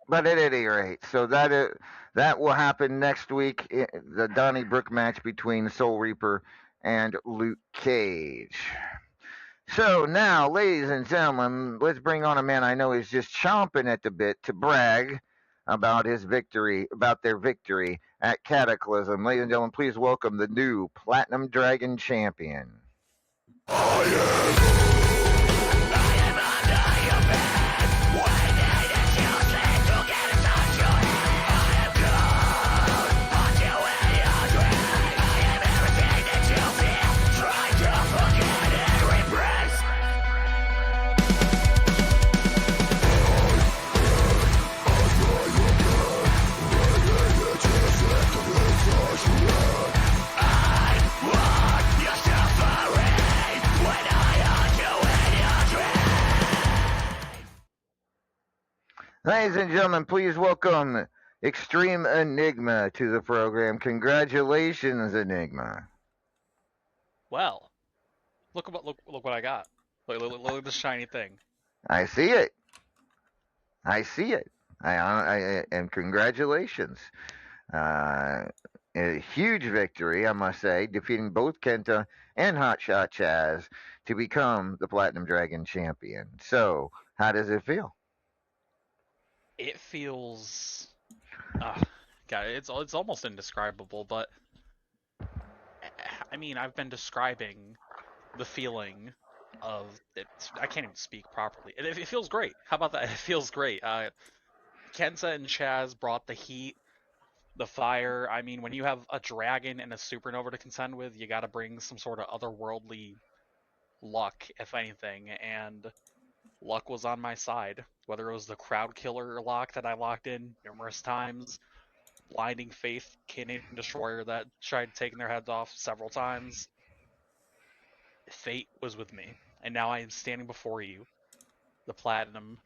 But at any rate, so that will happen next week. The Donnybrook match between Soul Reaper and Luke Cage. So now, ladies and gentlemen, let's bring on a man I know is just chomping at the bit to brag about his victory, about their victory at Cataclysm. Ladies and gentlemen, please welcome the new Platinum Dragon champion. Ladies and gentlemen, please welcome Extreme Enigma to the program. Congratulations, Enigma. Well, look what I got. Look at this shiny thing. I see it. I see it. And congratulations. A huge victory, I must say, defeating both Kenta and Hotshot Chaz to become the Platinum Dragon champion. So, how does it feel? It feels, God, it's almost indescribable. But I mean, I've been describing the feeling of it. I can't even speak properly. It feels great. How about that? It feels great. Kenta and Chaz brought the heat, the fire. I mean, when you have a dragon and a supernova to contend with, you got to bring some sort of otherworldly luck, if anything. And luck was on my side. Whether it was the crowd killer lock that I locked in numerous times, blinding faith Canadian destroyer that tried taking their heads off several times. Fate was with me, and now I am standing before you, the Platinum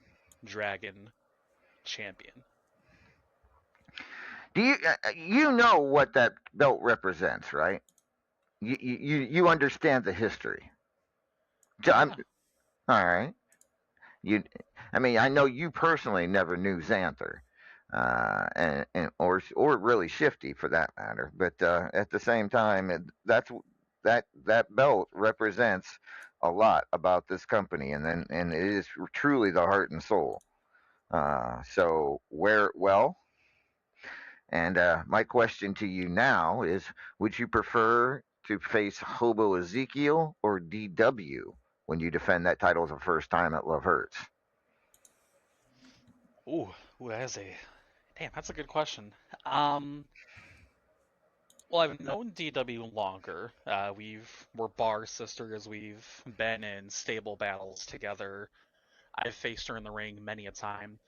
Dragon champion. Do you know what that belt represents, right? You understand the history. All right. I mean, I know you personally never knew Xanther, or really Shifty for that matter. But at the same time, that belt represents a lot about this company, and it is truly the heart and soul. So wear it well. And my question to you now is: would you prefer to face Hobo Ezekiel or DW when you defend that title the first time at Love Hurts? Ooh, that's a good question. Well, I've known DW longer. We're bar sisters. We've been in stable battles together. I've faced her in the ring many a time.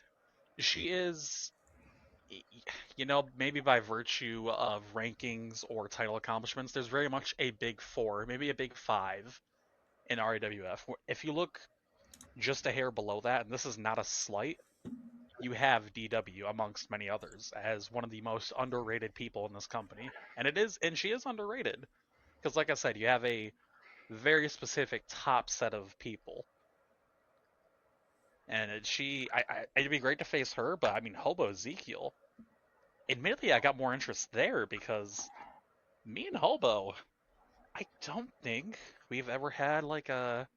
She is, maybe by virtue of rankings or title accomplishments, there's very much a big four, maybe a big five in RAWF. If you look just a hair below that, and this is not a slight, you have DW amongst many others as one of the most underrated people in this company, and she is underrated because, like I said, you have a very specific top set of people, and it'd be great to face her. But I mean, Hobo Ezekiel. Admittedly, I got more interest there because me and Hobo, I don't think we've ever had like a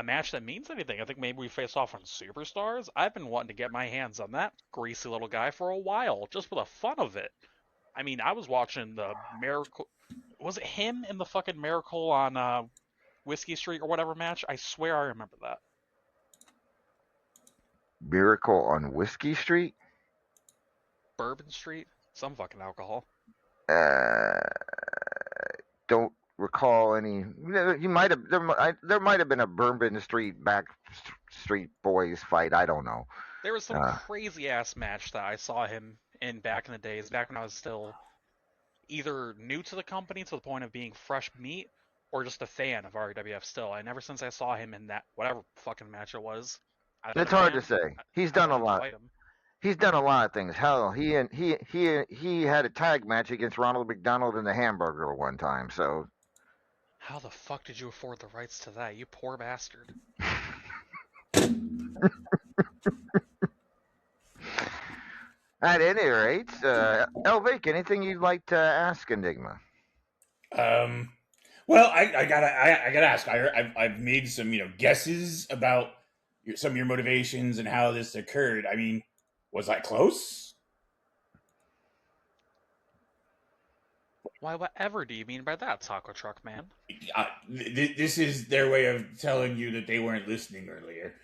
match that means anything. I think maybe we face off on Superstars. I've been wanting to get my hands on that greasy little guy for a while, just for the fun of it. I mean, I was watching the Miracle. Was it him in the fucking Miracle on Whiskey Street or whatever match? I swear I remember that. Miracle on Whiskey Street. Bourbon Street? Some fucking alcohol. Don't recall any. You might have. There might have been a Bourbon Street Street Boys fight. I don't know. There was some crazy ass match that I saw him in back in the days, back when I was still either new to the company to the point of being fresh meat, or just a fan of RWF still. And ever since I saw him in that whatever fucking match it was, it's hard to say. He's done a lot. He's done a lot of things. Hell, he had a tag match against Ronald McDonald in the Hamburger one time. So how the fuck did you afford the rights to that, you poor bastard? At any rate, Elvic, anything you'd like to ask Enigma? Well, I gotta ask. I've made some guesses about some of your motivations and how this occurred. I mean, was I close? Why, whatever do you mean by that, Taco Truck Man? This is their way of telling you that they weren't listening earlier.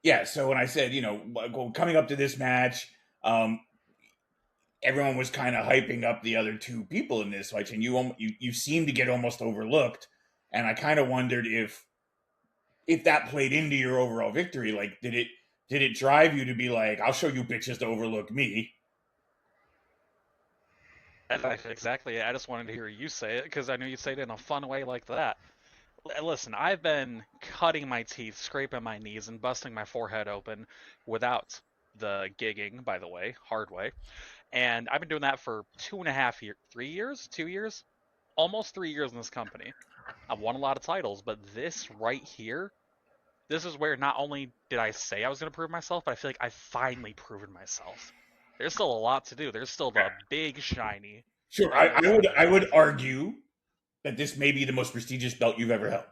Yeah, so when I said, coming up to this match, everyone was kind of hyping up the other two people in this match, and you seemed to get almost overlooked. And I kind of wondered if that played into your overall victory. Like, did it drive you to be like, I'll show you bitches to overlook me? Exactly. I just wanted to hear you say it because I knew you'd say it in a fun way like that. Listen, I've been cutting my teeth, scraping my knees, and busting my forehead open without the gigging, by the way, hard way. And I've been doing that for 2.5 years, 3 years, 2 years, almost 3 years in this company. I've won a lot of titles, but this right here, this is where not only did I say I was going to prove myself, but I feel like I've finally proven myself. There's still a lot to do. There's still the big shiny. Sure, I would argue that this may be the most prestigious belt you've ever held.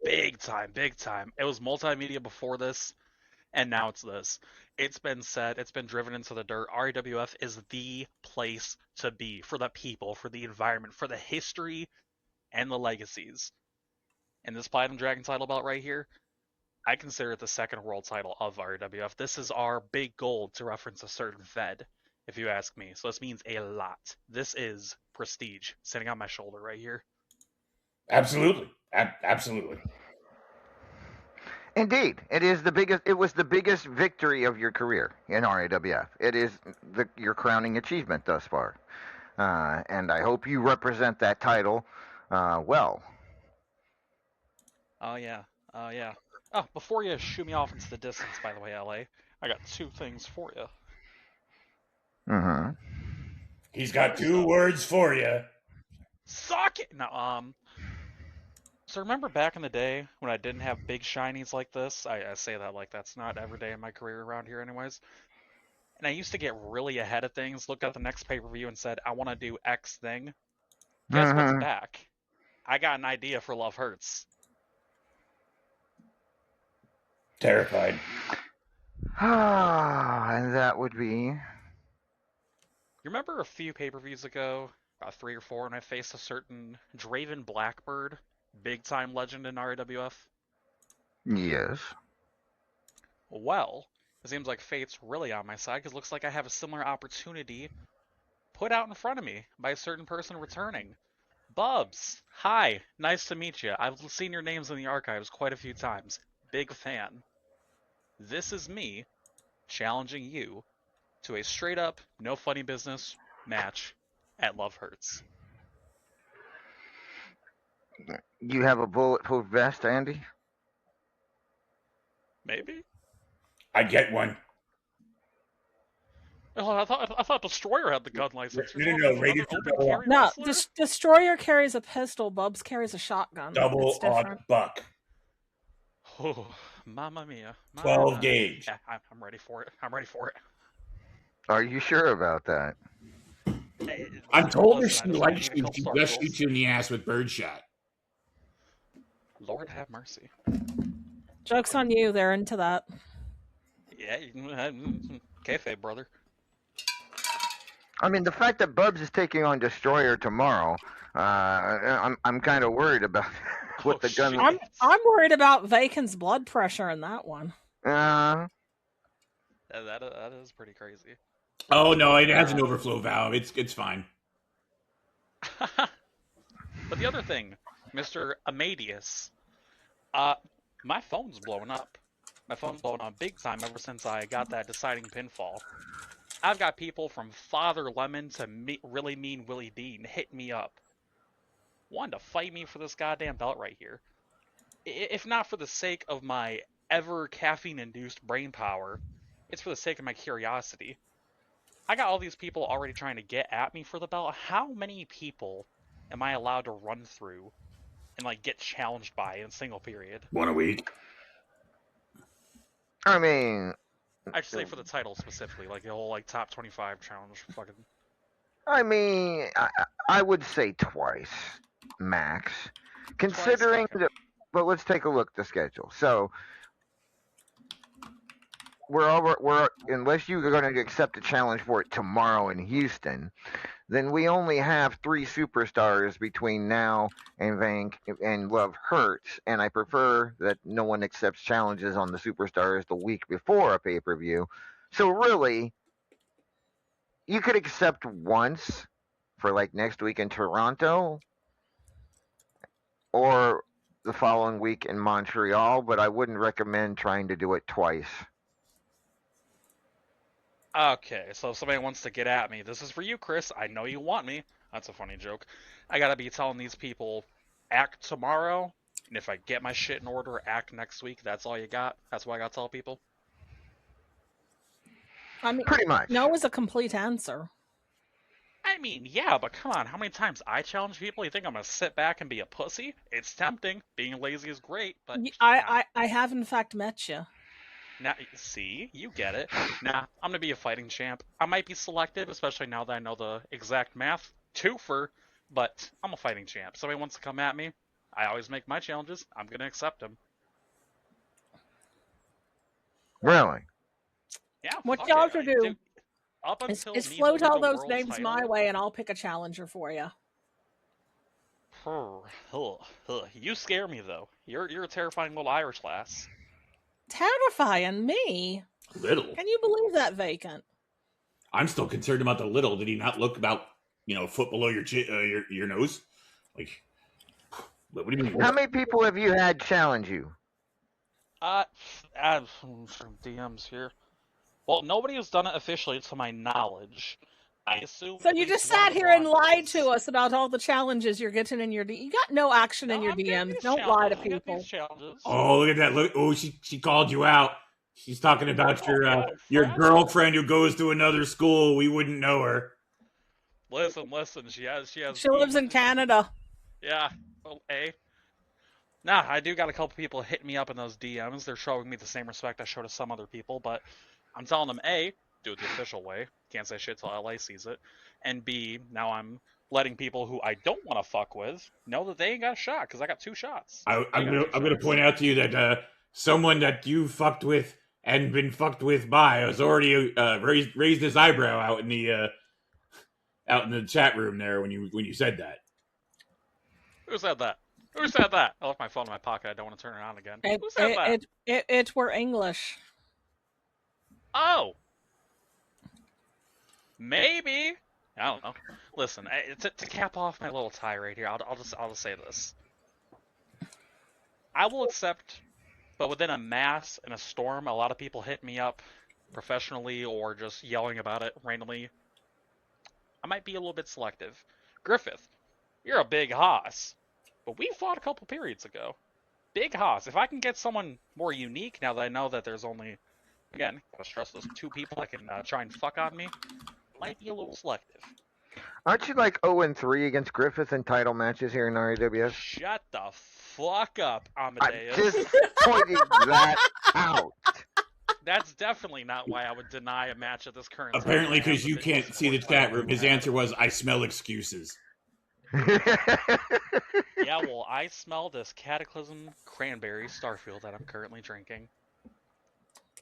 Big time, big time. It was multimedia before this, and now it's this. It's been said, it's been driven into the dirt. RAWF is the place to be for the people, for the environment, for the history, and the legacies. And this Platinum Dragon title belt right here, I consider it the second world title of RWF. This is our big goal, to reference a certain Fed, if you ask me. So this means a lot. This is prestige sitting on my shoulder right here. Absolutely. Absolutely. Indeed, it is the biggest. It was the biggest victory of your career in RAWF. It is your crowning achievement thus far, and I hope you represent that title well. Oh yeah, oh yeah. Oh, before you shoot me off into the distance, by the way, LA, I got 2 things for you. Mm-hmm. He's got 2 words for you. Suck it! No, so remember back in the day when I didn't have big shinies like this? I say that like that's not every day in my career around here anyways. And I used to get really ahead of things, looked at the next pay-per-view and said, I want to do X thing. Guess what's back? I got an idea for Love Hurts. Terrified. And that would be. You remember a few pay-per-views ago, about 3 or 4, and I faced a certain Draven Blackbird, big-time legend in RWF? Yes. Well, it seems like fate's really on my side, because it looks like I have a similar opportunity put out in front of me by a certain person returning. Bubs, hi, nice to meet you. I've seen your names in the archives quite a few times. Big fan. This is me challenging you to a straight-up, no funny business match at Love Hurts. You have a bulletproof vest, Andy? Maybe? I get one. Oh, I thought Destroyer had the gun license. No, You're no, talking about rated another for open carry No, wrestler? Destroyer carries a pistol. Bubs carries a shotgun. double It's different. odd buck. Oh, mamma mia. 12 gauge. Yeah, I'm ready for it. I'm ready for it. Are you sure about that? I'm told her Listen, she I just likes need a you. couple She star just kills. shoots you in the ass with birdshot. Lord have mercy. Joke's on you. They're into that. Yeah, kayfabe, brother. I mean, the fact that Bubs is taking on Destroyer tomorrow, I'm kind of worried about with Oh, the gun. shit. I'm worried about Vacan's blood pressure in that one. That is pretty crazy. Oh no, it has an overflow valve. It's fine. But the other thing, Mr. Amadeus, my phone's blowing up. My phone's blowing up big time ever since I got that deciding pinfall. I've got people from Father Lemon to really mean Willie Dean hitting me up, wanting to fight me for this goddamn belt right here. If not for the sake of my ever caffeine-induced brain power, it's for the sake of my curiosity. I got all these people already trying to get at me for the belt. How many people am I allowed to run through and like get challenged by in a single period? One a week. I mean, I'd say for the title specifically, like the whole like top 25 challenge. Fucking. I would say twice, max. Considering okay. that, but let's take a look at the schedule. So we're unless you're going to accept a challenge for it tomorrow in Houston, then we only have 3 superstars between now and Love Hurts, and I prefer that no one accepts challenges on the superstars the week before a pay-per-view. So really, you could accept once for like next week in Toronto or the following week in Montreal, but I wouldn't recommend trying to do it twice. Okay, so if somebody wants to get at me, this is for you, Chris. I know you want me. That's a funny joke. I gotta be telling these people, act tomorrow, and if I get my shit in order, act next week. That's all you got? That's what I gotta tell people? I mean, Pretty much. no is a complete answer. I mean, yeah, but come on, how many times I challenge people? You think I'm gonna sit back and be a pussy? It's tempting. Being lazy is great, but I have in fact met you. now, see, you get it. Nah, I'm gonna be a fighting champ. I might be selective, especially now that I know the exact math. Twofer, but I'm a fighting champ. Somebody wants to come at me, I always make my challenges. I'm gonna accept them. Really? Yeah. What fuck you it. have to do Up until is me float holding all the those world names my title- way, and I'll pick a challenger for you. You scare me though. You're a terrifying little Irish lass. Terrifying me. Little. Can you believe that, Vacant? I'm still concerned about the little. Did he not look about a foot below your nose? Like, what do you mean? How many people have you had challenge you? Some DMs here. Well, nobody has done it officially to my knowledge. I assume. So at you least just one of sat the here and blonde lied girls- to us about all the challenges you're getting in your You got no action in No, your I'm getting DMs. these Don't lie to challenges. I got people. these challenges. Oh, look at that! Look, oh, she called you out. She's talking about your Fred. girlfriend who goes to another school. We wouldn't know her. Listen. She has. She lives in Canada. Yeah. Well, Nah, I do got a couple people hitting me up in those DMs. They're showing me the same respect I show to some other people, but I'm telling them, A, do it the official way. Can't say shit till LA sees it. And B, now I'm letting people who I don't want to fuck with know that they ain't got a shot, because I got 2 shots. I'm gonna point out to you that someone that you fucked with and been fucked with by has already raised his eyebrow out in the chat room there when you said that. Who said that? Who said that? I left my phone in my pocket. I don't want to turn it on again. Who said that? It were English. Oh! Maybe. I don't know. Listen, to cap off my little tirade here, I'll just say this. I will accept, but within a mass and a storm, a lot of people hit me up professionally or just yelling about it randomly. I might be a little bit selective. Griffith, you're a big hoss, but we fought a couple periods ago. Big hoss. If I can get someone more unique now that I know that there's only Again, gotta stress those 2 people that can try and fuck on me might be a little selective. Aren't you like 0-3 against Griffith in title matches here in RAWF? Shut the fuck up, I'm Amadeus. just pointing that out. That's definitely not why I would deny a match at this current time. Apparently, I have because the you biggest can't see the sports chat fan room, his ever. answer was, I smell excuses. Yeah, well, I smell this Cataclysm cranberry Starfield that I'm currently drinking.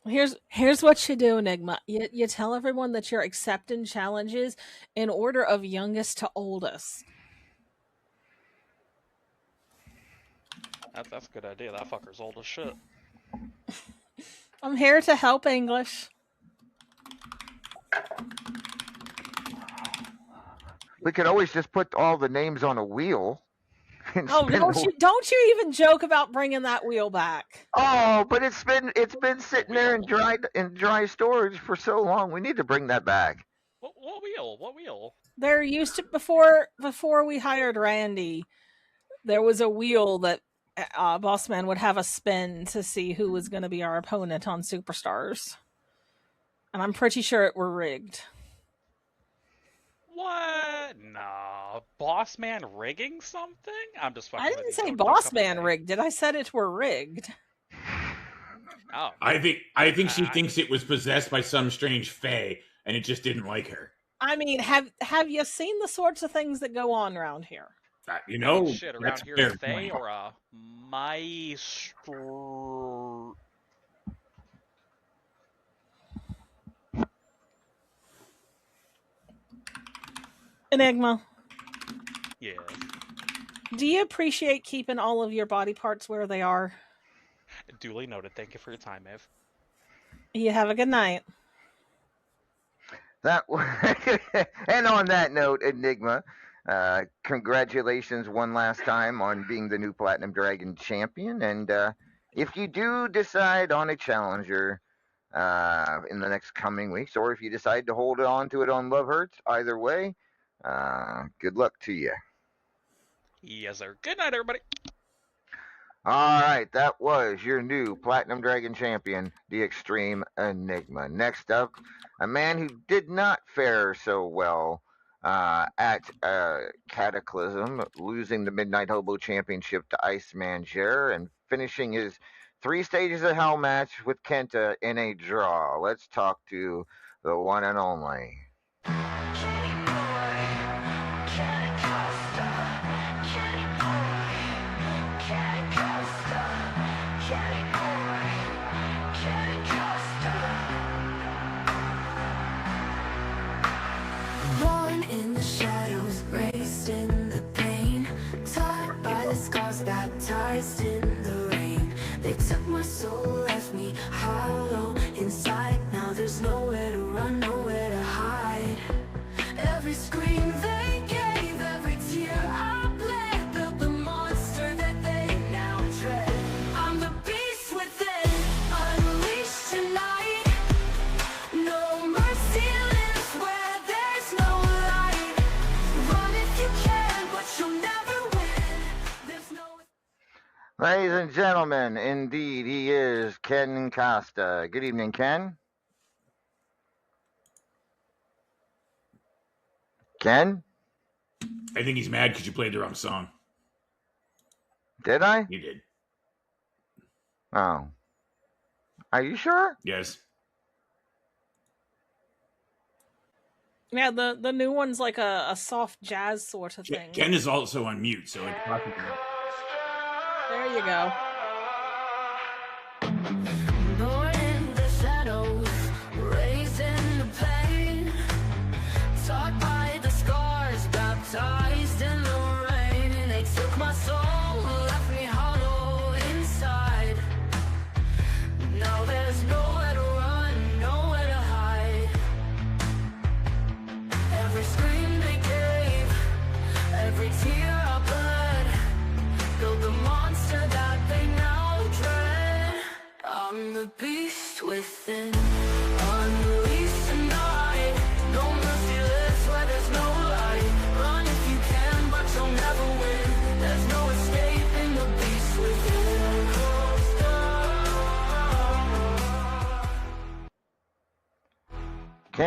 Here's what you do, Enigma. You tell everyone that you're accepting challenges in order of youngest to oldest. That's a good idea. That fucker's old as shit. I'm here to help English. We could always just put all the names on a wheel. and Oh, spin the- don't you even joke about bringing that wheel back. Oh, but it's been sitting there in dry storage for so long. We need to bring that back. What wheel? What wheel? There used to before we hired Randy, there was a wheel that Bossman would have us spin to see who was going to be our opponent on Superstars, and I'm pretty sure it were rigged. What? Nah, boss man rigging something? I'm just fucking. I with didn't you. say Don't Boss come Man at me. rigged it. I said it were rigged. Oh, I think she thinks it was possessed by some strange fae, and it just didn't like her. I mean, have you seen the sorts of things that go on around here? You know, shit around that's here fair is Fae point. or a maestro. Enigma, Yeah. do you appreciate keeping all of your body parts where they are? Duly noted. Thank you for your time, Maeve. You have a good night. That and on that note, Enigma, congratulations one last time on being the new Platinum Dragon champion. And if you do decide on a challenger in the next coming weeks, or if you decide to hold on to it on Love Hurts, either way, good luck to you. Yes, sir. Good night, everybody. All right, that was your new Platinum Dragon champion, the Extreme Enigma. Next up, a man who did not fare so well at Cataclysm, losing the Midnight Hobo Championship to Iceman Jer and finishing his 3 Stages of Hell match with Kenta in a draw. Let's talk to the one and only. Born in the shadows, raised in the pain, taught by the scars, baptized in the rain. They took my soul, left me hollow inside. Now there's nowhere to run, nowhere to hide. Every scream they gave, every tear I bled, built the monster that they now dread. I'm the beast within, unleashed tonight. No mercy lives where there's no light. Run if you can, but you'll never win. There's no... Ladies and gentlemen, indeed, he is Ken Costa. Good evening, Ken. Ken? I think he's mad because you played the wrong song. Did I? You did. Oh. Are you sure? Yes. Yeah, the new one's like a soft jazz sort of thing. Ken is also on mute, so it's possible. There you go. Born in the shadows, raised in the pain, taught by the scars, baptized in the rain. And they took my soul, left me hollow inside. Now there's nowhere to run, nowhere to hide. Every scream they gave, every tear I bled, built the monster that they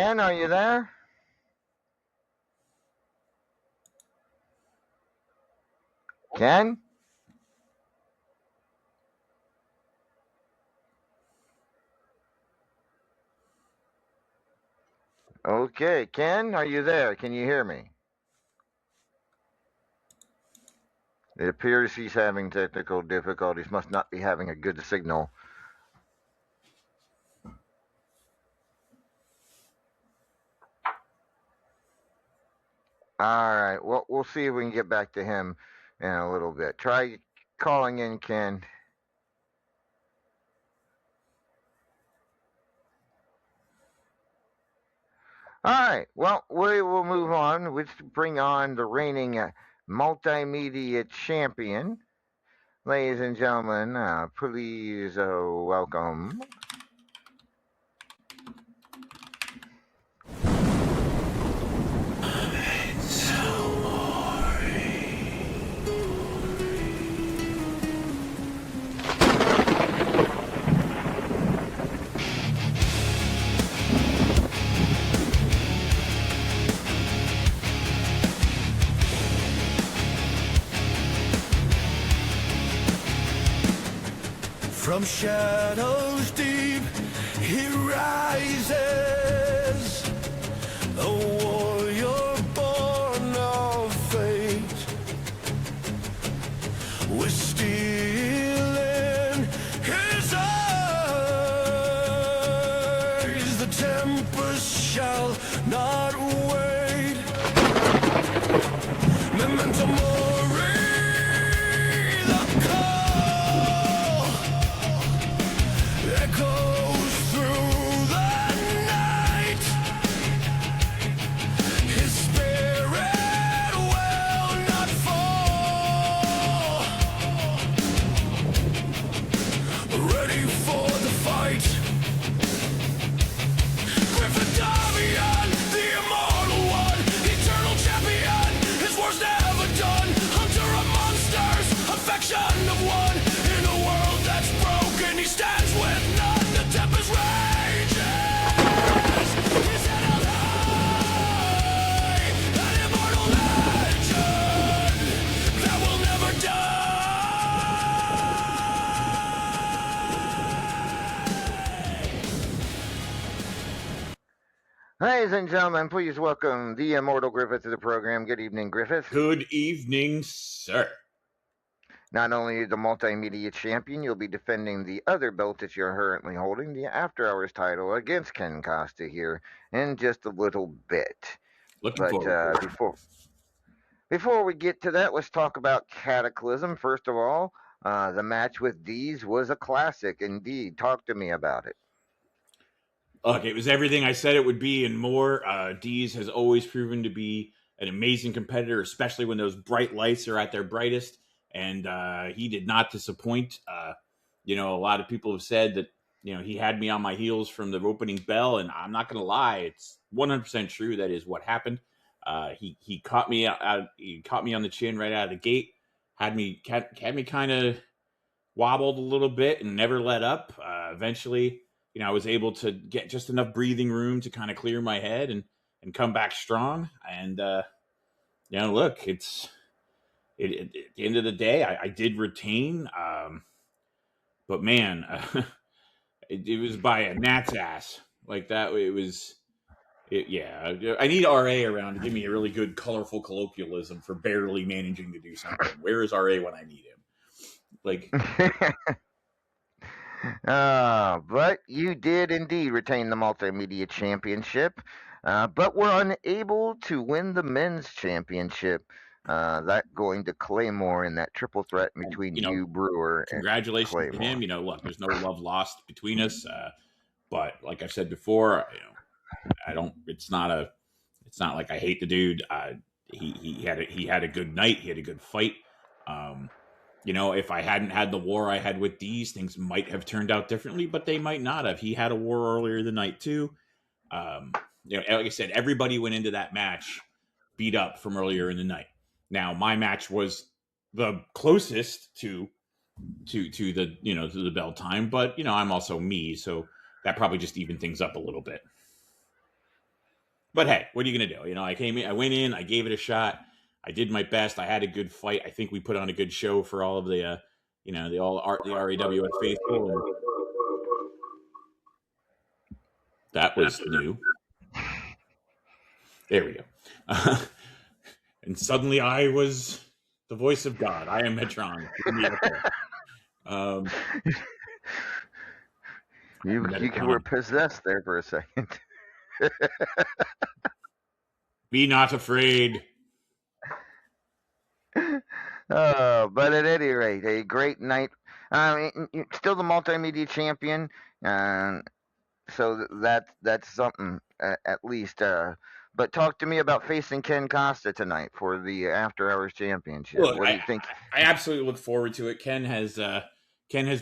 Ken, are you there? Ken? Okay, Ken, are you there? Can you hear me? It appears he's having technical difficulties, must not be having a good signal. All right, well, we'll see if we can get back to him in a little bit. Try calling in, Ken. All right, well, we will move on. Let's bring on the reigning multimedia champion. Ladies and gentlemen, please welcome. From shadows deep, he rises, a warrior born of fate, with steel in his eyes. The tempest shall not wait. Memento mori, the call echoes through the night. His spirit will not fall. Ready for the fight. Griffin Damian, the immortal one, eternal champion, his worst ever done. Hunter of monsters, affection of one. In a world that's broken, he stands with none. The tempest rages, his head held high, an immortal legend that will never die. Ladies and gentlemen, please welcome the immortal Griffith to the program. Good evening, Griffith. Good evening, sir. Not only the multimedia champion, you'll be defending the other belt that you're currently holding, the After Hours title, against Ken Costa here in just a little bit. Looking But forward to it. before we get to that, let's talk about Cataclysm. First of all, the match with Deez was a classic indeed. Talk to me about it. Look, it was everything I said it would be and more. Deez has always proven to be an amazing competitor, especially when those bright lights are at their brightest. And he did not disappoint. A lot of people have said that, he had me on my heels from the opening bell, and I'm not going to lie, it's 100% true. That is what happened. He caught me he caught me on the chin right out of the gate, had me kind of wobbled a little bit and never let up. Eventually, I was able to get just enough breathing room to kind of clear my head and come back strong. And look, at the end of the day, I did retain, but man, it was by a gnat's ass like that. I need RA around to give me a really good, colorful colloquialism for barely managing to do something. Where is RA when I need him? But you did indeed retain the multimedia championship, but were unable to win the men's championship. That going to Claymore in that triple threat between you, Brewer, congratulations and to Claymore. him. Look, there's no love lost between us. But like I said before, I don't. It's not like I hate the dude. He had a good night. He had a good fight. If I hadn't had the war I had with Deez, things might have turned out differently, but they might not have. He had a war earlier the night too. Like I said, everybody went into that match beat up from earlier in the night. Now, my match was the closest to the bell time, but I'm also me, so that probably just evened things up a little bit. But hey, what are you gonna do? You know, I went in, I gave it a shot, I did my best, I had a good fight. I think we put on a good show for all of the, the RAWF faithful, and that was new. There we go. And suddenly I was the voice of God. I am Metron. You were possessed there for a second. Be not afraid. But at any rate, a great night. Still the multimedia champion, so that's something at least. But talk to me about facing Ken Costa tonight for the After Hours Championship. Look, What do you think? I absolutely look forward to it. Ken has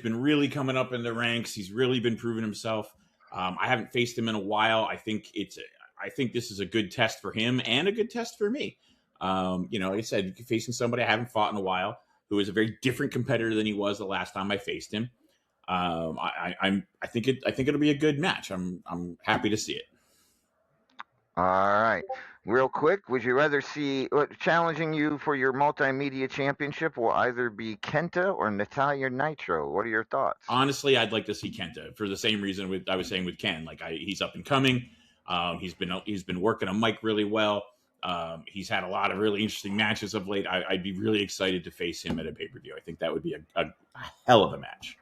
been really coming up in the ranks. He's really been proving himself. I haven't faced him in a while. I think this is a good test for him and a good test for me. Like I said, facing somebody I haven't fought in a while, who is a very different competitor than he was the last time I faced him. I think it'll be a good match. I'm happy to see it. All right. Real quick, would you rather see challenging you for your multimedia championship will either be Kenta or Natalia Nitro? What are your thoughts? Honestly, I'd like to see Kenta for the same reason I was saying with Ken. Like he's up and coming. He's been working a mic really well. He's had a lot of really interesting matches of late. I'd be really excited to face him at a pay-per-view. I think that would be a hell of a match.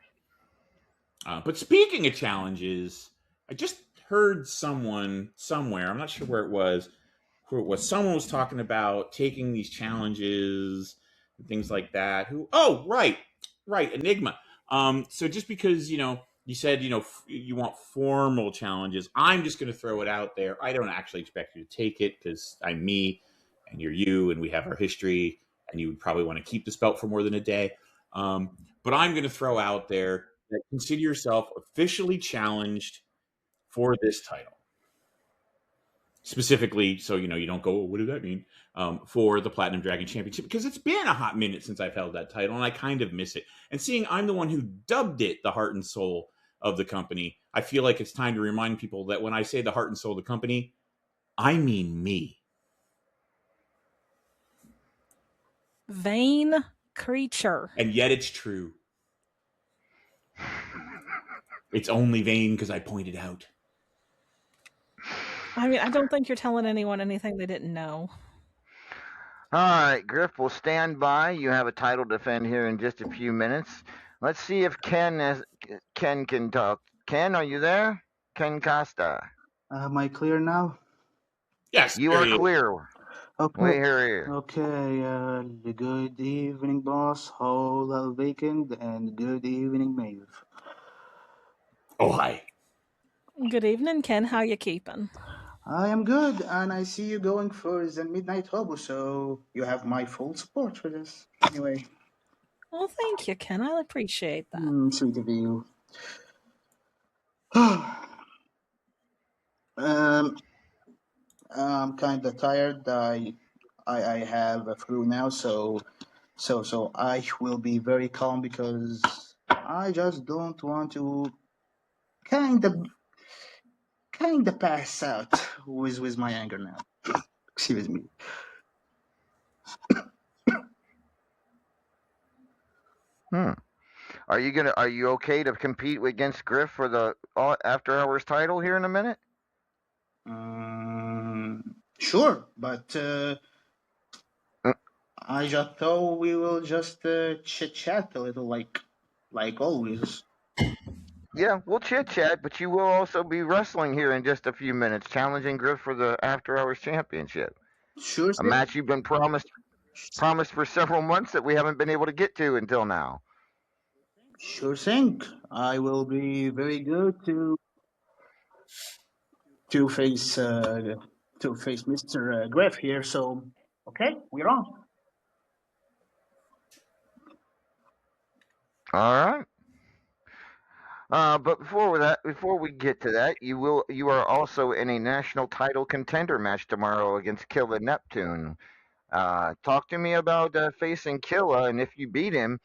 But speaking of challenges, I just heard someone somewhere, I'm not sure who it was, someone was talking about taking these challenges and things like that. Right, Enigma. So just because, you said, you want formal challenges, I'm just going to throw it out there. I don't actually expect you to take it because I'm me and you're you and we have our history and you would probably want to keep this belt for more than a day. But I'm going to throw out there that consider yourself officially challenged for this title. Specifically, so you don't go, what did that mean? For the Platinum Dragon Championship, because it's been a hot minute since I've held that title, and I kind of miss it. And seeing I'm the one who dubbed it the heart and soul of the company, I feel like it's time to remind people that when I say the heart and soul of the company, I mean me. Vain creature. And yet it's true. It's only vain because I pointed out. I mean, I don't think you're telling anyone anything they didn't know. All right, Griff, will stand by. You have a title defend here in just a few minutes. Let's see if Ken can talk. Ken, are you there? Ken Costa. Am I clear now? Yes. You are clear. Okay. We hear you. Okay, good evening, boss, whole weekend, and good evening, Maeve. Oh, hi. Good evening, Ken. How you keeping? I am good, and I see you going for the Midnight Hobo, so you have my full support for this. Anyway. Well, thank you, Ken. I appreciate that. Sweet of you. I'm kind of tired. I have a flu now, so I will be very calm because I just don't want to kind of pass out with my anger now. Excuse me. Are you okay to compete against Griff for the After Hours title here in a minute? Sure, but I just thought we will just chit chat a little, like always. Yeah, we'll chit chat, but you will also be wrestling here in just a few minutes, challenging Griff for the After Hours Championship. Sure. A match you've been promised for several months that we haven't been able to get to until now. Sure thing. I will be very good to face Mr. Griff here. So, okay, we're on. All right. But before we get to that, you are also in a national title contender match tomorrow against Killa Neptune. Talk to me about facing Killa, and if you beat him,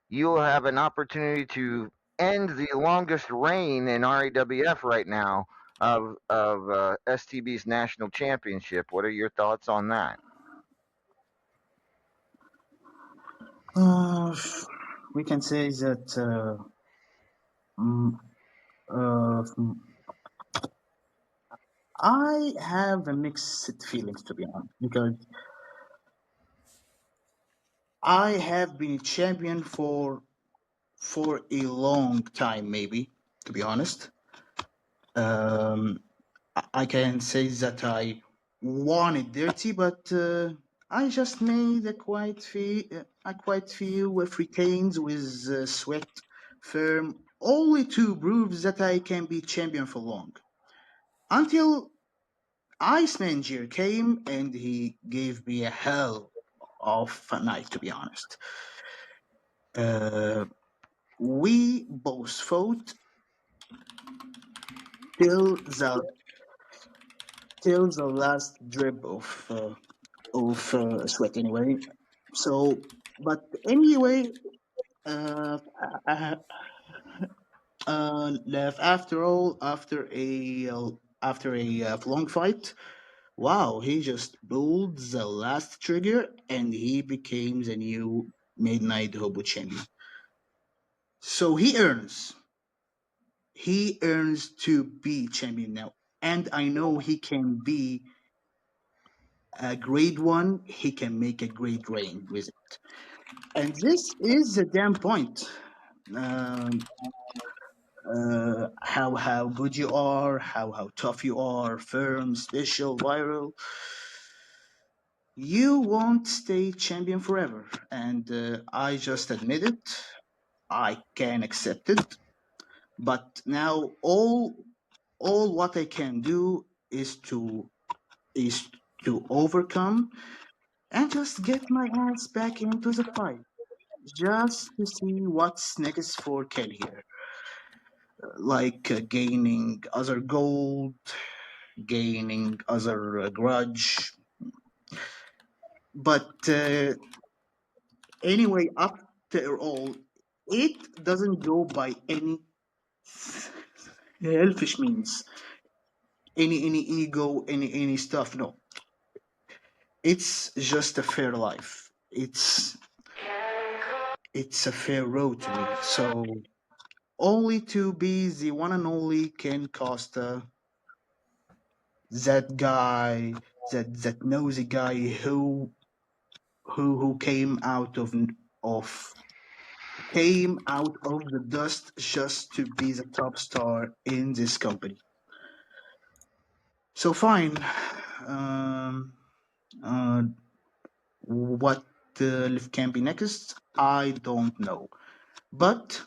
you'll have an opportunity to end the longest reign in RAWF right now of STB's national championship. What are your thoughts on that? Uh, we can say that mm, uh, I have a mixed feelings, to be honest, because I have been champion for a long time, maybe, to be honest. I can say that I won it dirty, but I just made a quite few free gains with sweat firm, only to prove that I can be champion for long. Until Iceman Gear came and he gave me a hell of a night, to be honest. Uh, we both fought till the till the last drip of sweat anyway. So, but anyway, uh, uh, after all, after a long fight, wow, he just pulled the last trigger and he became the new Midnight Hobo champion. So he earns to be champion now, and I know he can be a grade one. He can make a great reign with it, and this is the damn point. Um, how good you are, how tough you are, firm, special, viral. You won't stay champion forever, and I just admit it. I can accept it, but now all what I can do is to overcome and just get my ass back into the fight, just to see what's next for Ken here, like gaining other gold, gaining other grudge. But anyway, after all, it doesn't go by any selfish means, any ego, any stuff. No, it's just a fair life. It's a fair road to me. So only to be the one and only Ken Costa, that guy, that nosy guy who of came out of the dust just to be the top star in this company. So fine. Um, uh, what can be next, I don't know. But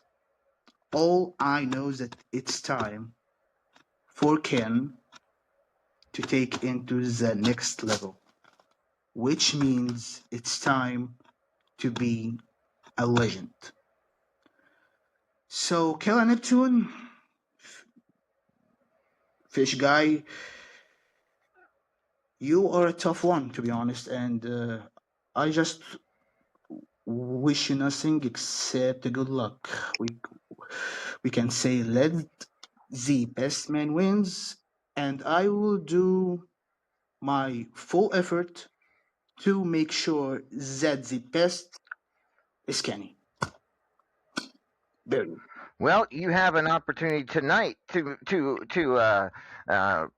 all I know is that it's time for Ken to take into the next level, which means it's time to be a legend. So, Kella Neptune, fish guy, you are a tough one, to be honest, and I just wish you nothing except good luck. We can say let the best man wins, and I will do my full effort to make sure that the best is Kenny. Very. Well, you have an opportunity tonight to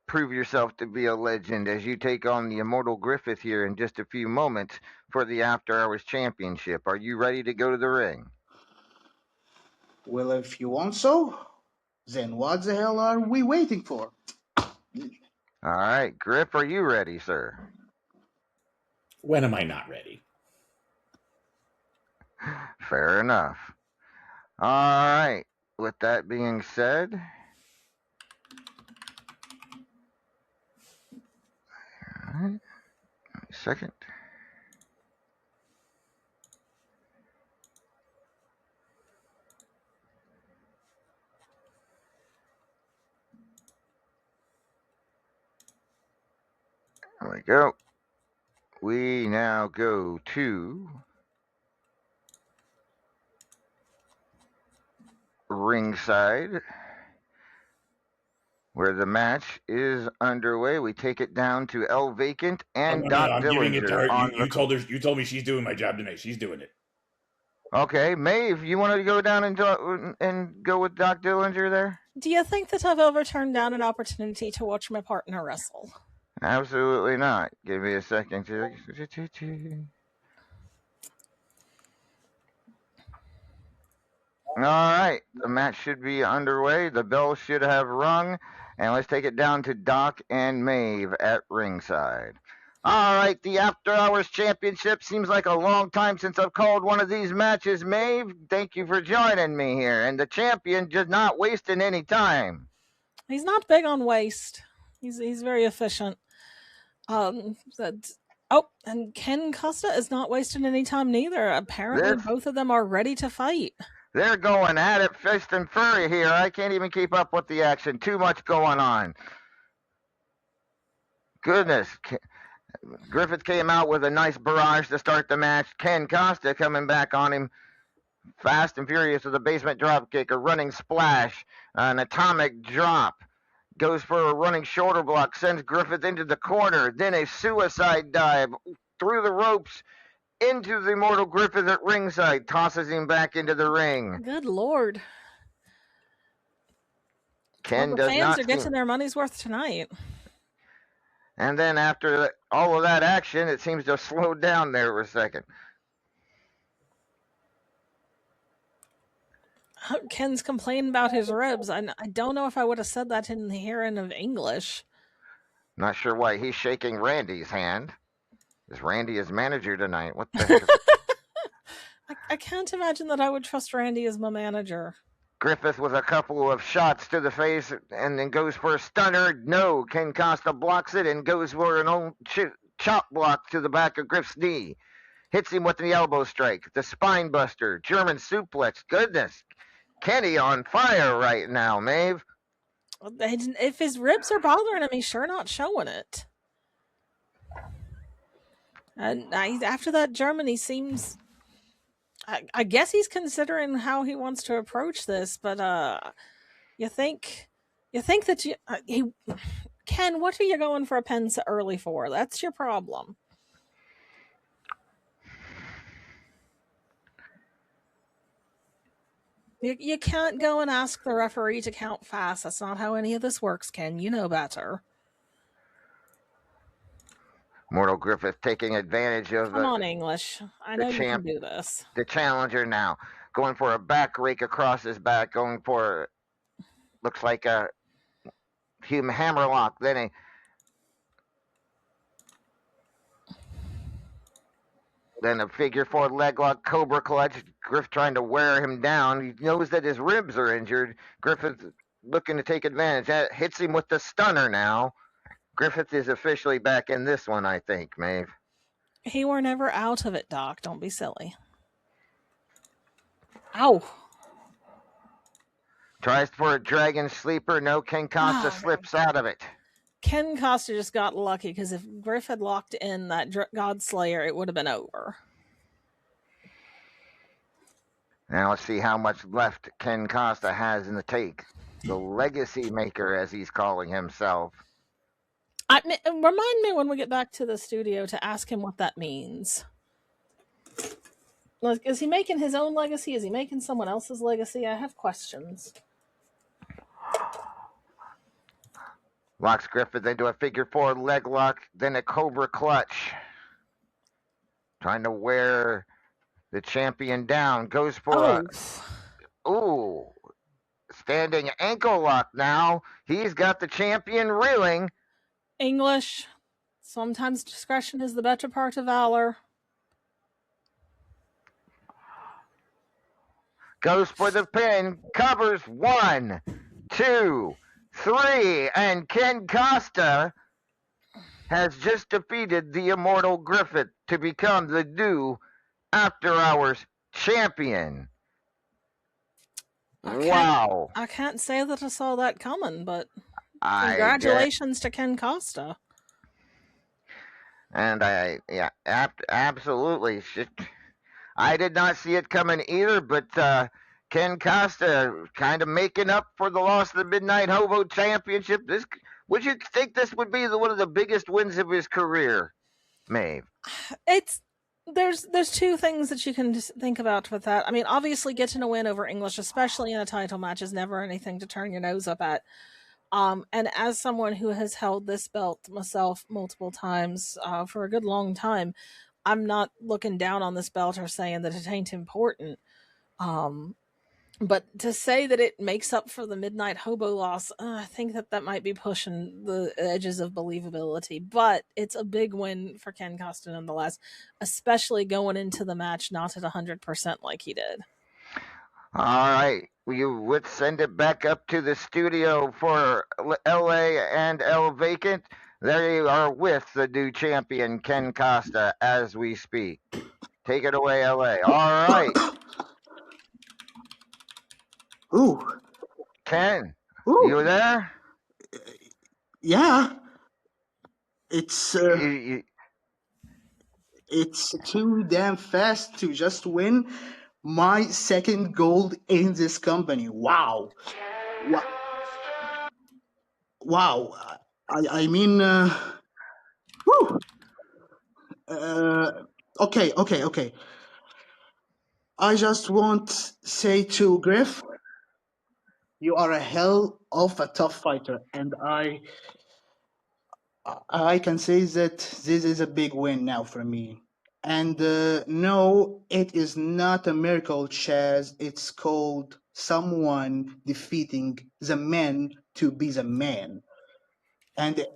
prove yourself to be a legend as you take on the immortal Griffith here in just a few moments for the After Hours Championship. Are you ready to go to the ring? Well, if you want so, then what the hell are we waiting for? All right, Griff, are you ready, sir? When am I not ready? Fair enough. All right. With that being said, all right, second. There we go. We now go to ringside where the match is underway. We take it down to El Vacant and No, Doc I'm giving it to Dillinger her. on You told her. You told me she's doing my job tonight. She's doing it. Okay, Maeve, you want to go down and go with Doc Dillinger there? Do you think that I've ever turned down an opportunity to watch my partner wrestle? Absolutely not. Give me a second. All right, the match should be underway. The bell should have rung, and let's take it down to Doc and Maeve at ringside. All right, the After Hours Championship seems like a long time since I've called one of these matches, Maeve. Thank you for joining me here. And the champion just not wasting any time. He's not big on waste. He's very efficient. And Ken Costa is not wasting any time neither. Apparently, both of them are ready to fight. They're going at it fist and fury here. I can't even keep up with the action. Too much going on. Goodness. Griffith came out with a nice barrage to start the match. Ken Costa coming back on him fast and furious with a basement drop kick, a running splash, an atomic drop. Goes for a running shoulder block, sends Griffith into the corner, then a suicide dive through the ropes into the Immortal Griffith at ringside, tosses him back into the ring. Good Lord. Ken the fans are getting getting their money's worth tonight. And then after all of that action, it seems to have slowed down there for a second. Ken's complaining about his ribs. I don't know if I would have said that in the hearing of English. Not sure why he's shaking Randy's hand. Is Randy his manager tonight? What the heck? I can't imagine that I would trust Randy as my manager. Griffith with a couple of shots to the face and then goes for a stunner. No, Ken Costa blocks it and goes for an old chop block to the back of Griff's knee. Hits him with the elbow strike, the spine buster, German suplex. Goodness, Kenny on fire right now, Maeve. If his ribs are bothering him, he's sure not showing it. And after that German, he seems... I guess he's considering how he wants to approach this, but you think that Ken, what are you going for a pen so early for? That's your problem. You can't go and ask the referee to count fast. That's not how any of this works, Ken. You know better. Mortal Griffith taking advantage of Come on, English. I know you can do this. The challenger now going for a back rake across his back, going for looks like a human hammerlock. Then a figure four leg lock, cobra clutch. Griff trying to wear him down. He knows that his ribs are injured. Griffith looking to take advantage. That hits him with the stunner now. Griffith is officially back in this one, I think, Maeve. He were never out of it, Doc. Don't be silly. Ow. Tries for a dragon sleeper. No, Ken Costa slips out of it. Ken Costa just got lucky because if Griff had locked in that God Slayer, it would have been over. Now let's see how much left Ken Costa has in the take. The legacy maker, as he's calling himself. Remind me when we get back to the studio to ask him what that means. Like, is he making his own legacy? Is he making someone else's legacy? I have questions. Locks Griffith into a figure four leg lock, then a cobra clutch. Trying to wear the champion down. Goes for standing ankle lock now. He's got the champion reeling. English. Sometimes discretion is the better part of valor. Goes for the pin. Covers 1, 2, 3. And Ken Costa has just defeated the Immortal Griffith to become the new After Hours champion. Wow. I can't say that I saw that coming, but congratulations to Ken Costa. And absolutely. I did not see it coming either, but Ken Costa kind of making up for the loss of the Midnight Hobo Championship. Would you think this would be one of the biggest wins of his career, Maeve? There's two things that you can think about with that. I mean, obviously getting a win over English, especially in a title match, is never anything to turn your nose up at. And as someone who has held this belt myself multiple times for a good long time, I'm not looking down on this belt or saying that it ain't important. But to say that it makes up for the Midnight Hobo loss, I think that might be pushing the edges of believability. But it's a big win for Ken Costa nonetheless, especially going into the match not at 100% like he did. All right. You would send it back up to the studio for LA and El Vacant. They are with the new champion, Ken Costa, as we speak. Take it away, LA. All right. Ooh. Ken, Ooh. you there? Yeah. It's it's too damn fast to just win my second gold in this company. Wow. Wow. I mean, whew. Okay. I just want to say to Griff, you are a hell of a tough fighter, and I can say that this is a big win now for me. And no, it is not a miracle, Chaz. It's called someone defeating the man to be the man. And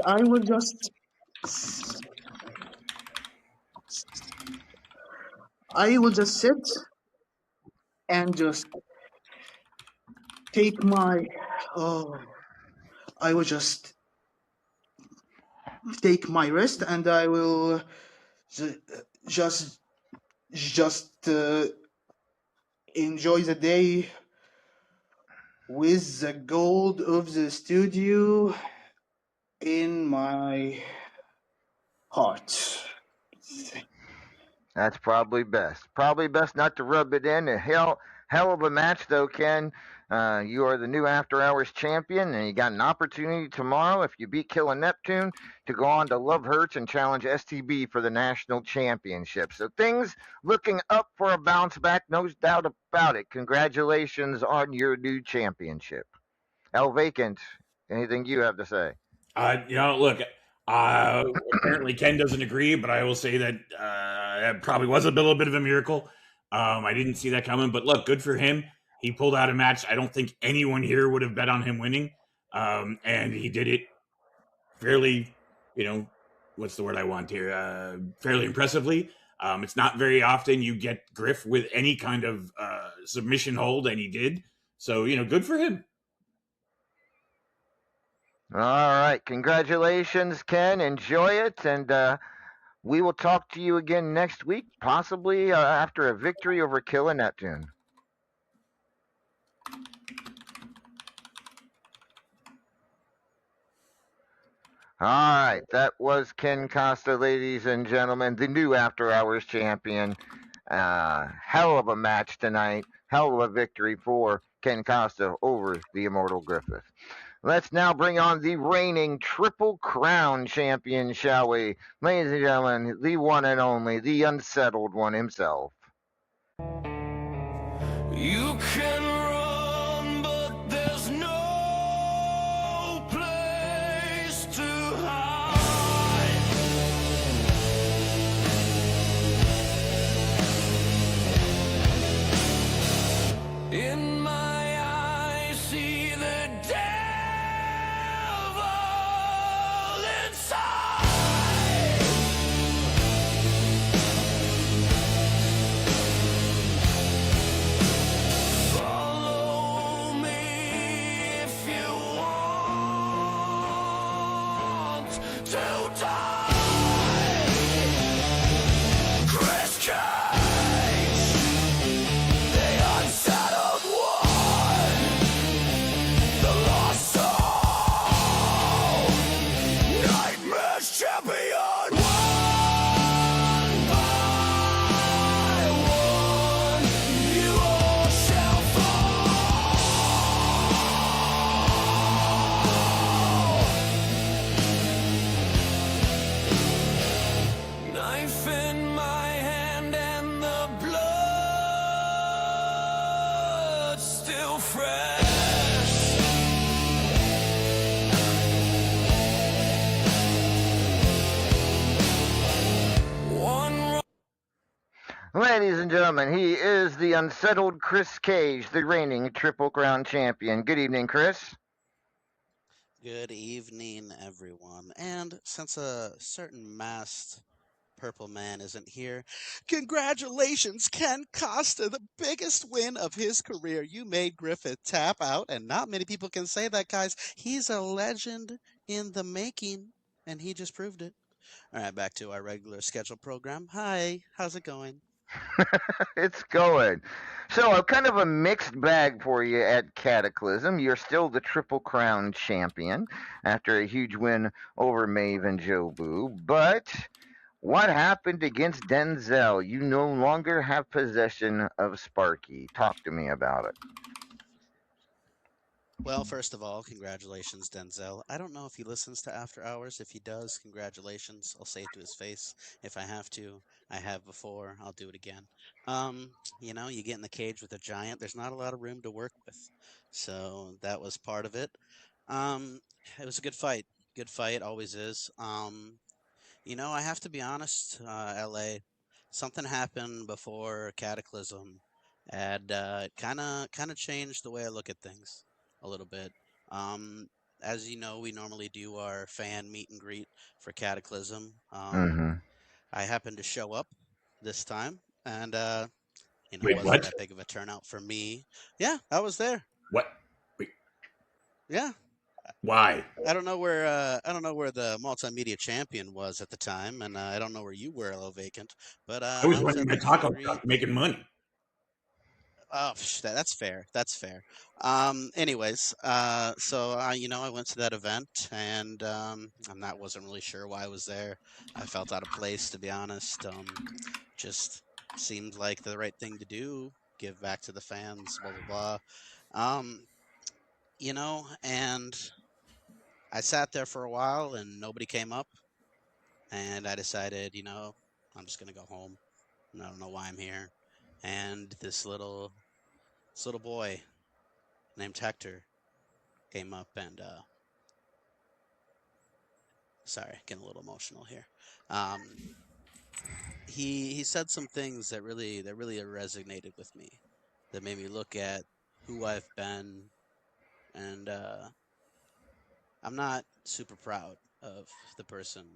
I will just sit and just take my I will just take my rest, and I will just enjoy the day with the gold of the studio in my heart. That's probably best. Probably best not to rub it in. A hell of a match, though, Ken. You are the new After Hours champion, and you got an opportunity tomorrow, if you beat Killer Neptune, to go on to Love Hurts and challenge STB for the national championship. So things looking up for a bounce back, no doubt about it. Congratulations on your new championship. El Vacant, anything you have to say? Look, apparently Ken doesn't agree, but I will say that it probably was a little bit of a miracle. I didn't see that coming, but look, good for him. He pulled out a match I don't think anyone here would have bet on him winning, and he did it fairly, what's the word I want here? Fairly impressively. It's not very often you get Griff with any kind of submission hold, and he did. So, good for him. All right. Congratulations, Ken. Enjoy it. And we will talk to you again next week, possibly after a victory over Killer Neptune. All right. That was Ken Costa, ladies and gentlemen, the new After Hours champion. Hell of a match tonight. Hell of a victory for Ken Costa over the Immortal Griffith. Let's now bring on the reigning Triple Crown champion, shall we? Ladies and gentlemen, the one and only, the unsettled one himself. You can run, but there's no place to hide. In my eyes, see the devil inside. Follow me if you want to die. Chris Cage, the unsettled one, the lost soul, Nightmare's champion. One by one, Ladies and gentlemen, he is the unsettled Chris Cage, the reigning Triple Crown champion. Good evening, Chris. Good evening, everyone. And since a certain masked purple man isn't here, congratulations, Ken Costa, the biggest win of his career. You made Griffith tap out, and not many people can say that, guys. He's a legend in the making, and he just proved it. All right, back to our regular scheduled program. Hi, how's it going? It's going. So, kind of a mixed bag for you at Cataclysm. You're still the Triple Crown champion after a huge win over Maeve and Jobu. But what happened against Denzel? You no longer have possession of Sparky. Talk to me about it. Well, first of all, congratulations, Denzel. I don't know if he listens to After Hours. If he does, congratulations. I'll say it to his face if I have to. I have before. I'll do it again. You get in the cage with a giant. There's not a lot of room to work with, so that was part of it. Um, it was a good fight. Good fight, always is. I have to be honest, LA. Something happened before Cataclysm, and kind of changed the way I look at things a little bit. Um, as you know, we normally do our fan meet and greet for Cataclysm. Mm-hmm. I happened to show up this time, and Wait, wasn't what? that big of a turnout for me. Yeah, I was there. What? Wait, Yeah, why? I don't know where the multimedia champion was at the time, and I don't know where you were, Hello Vacant. But I was I was running at my the meet and taco greet. truck making money. Oh, that's fair. That's fair. Anyways, so I went to that event, and I'm not wasn't really sure why I was there. I felt out of place, to be honest. Just seemed like the right thing to do. Give back to the fans. Blah blah blah. And I sat there for a while, and nobody came up, and I decided, I'm just gonna go home. And I don't know why I'm here. And this little boy named Hector came up and sorry, getting a little emotional here. He said some things that really resonated with me, that made me look at who I've been, and I'm not super proud of the person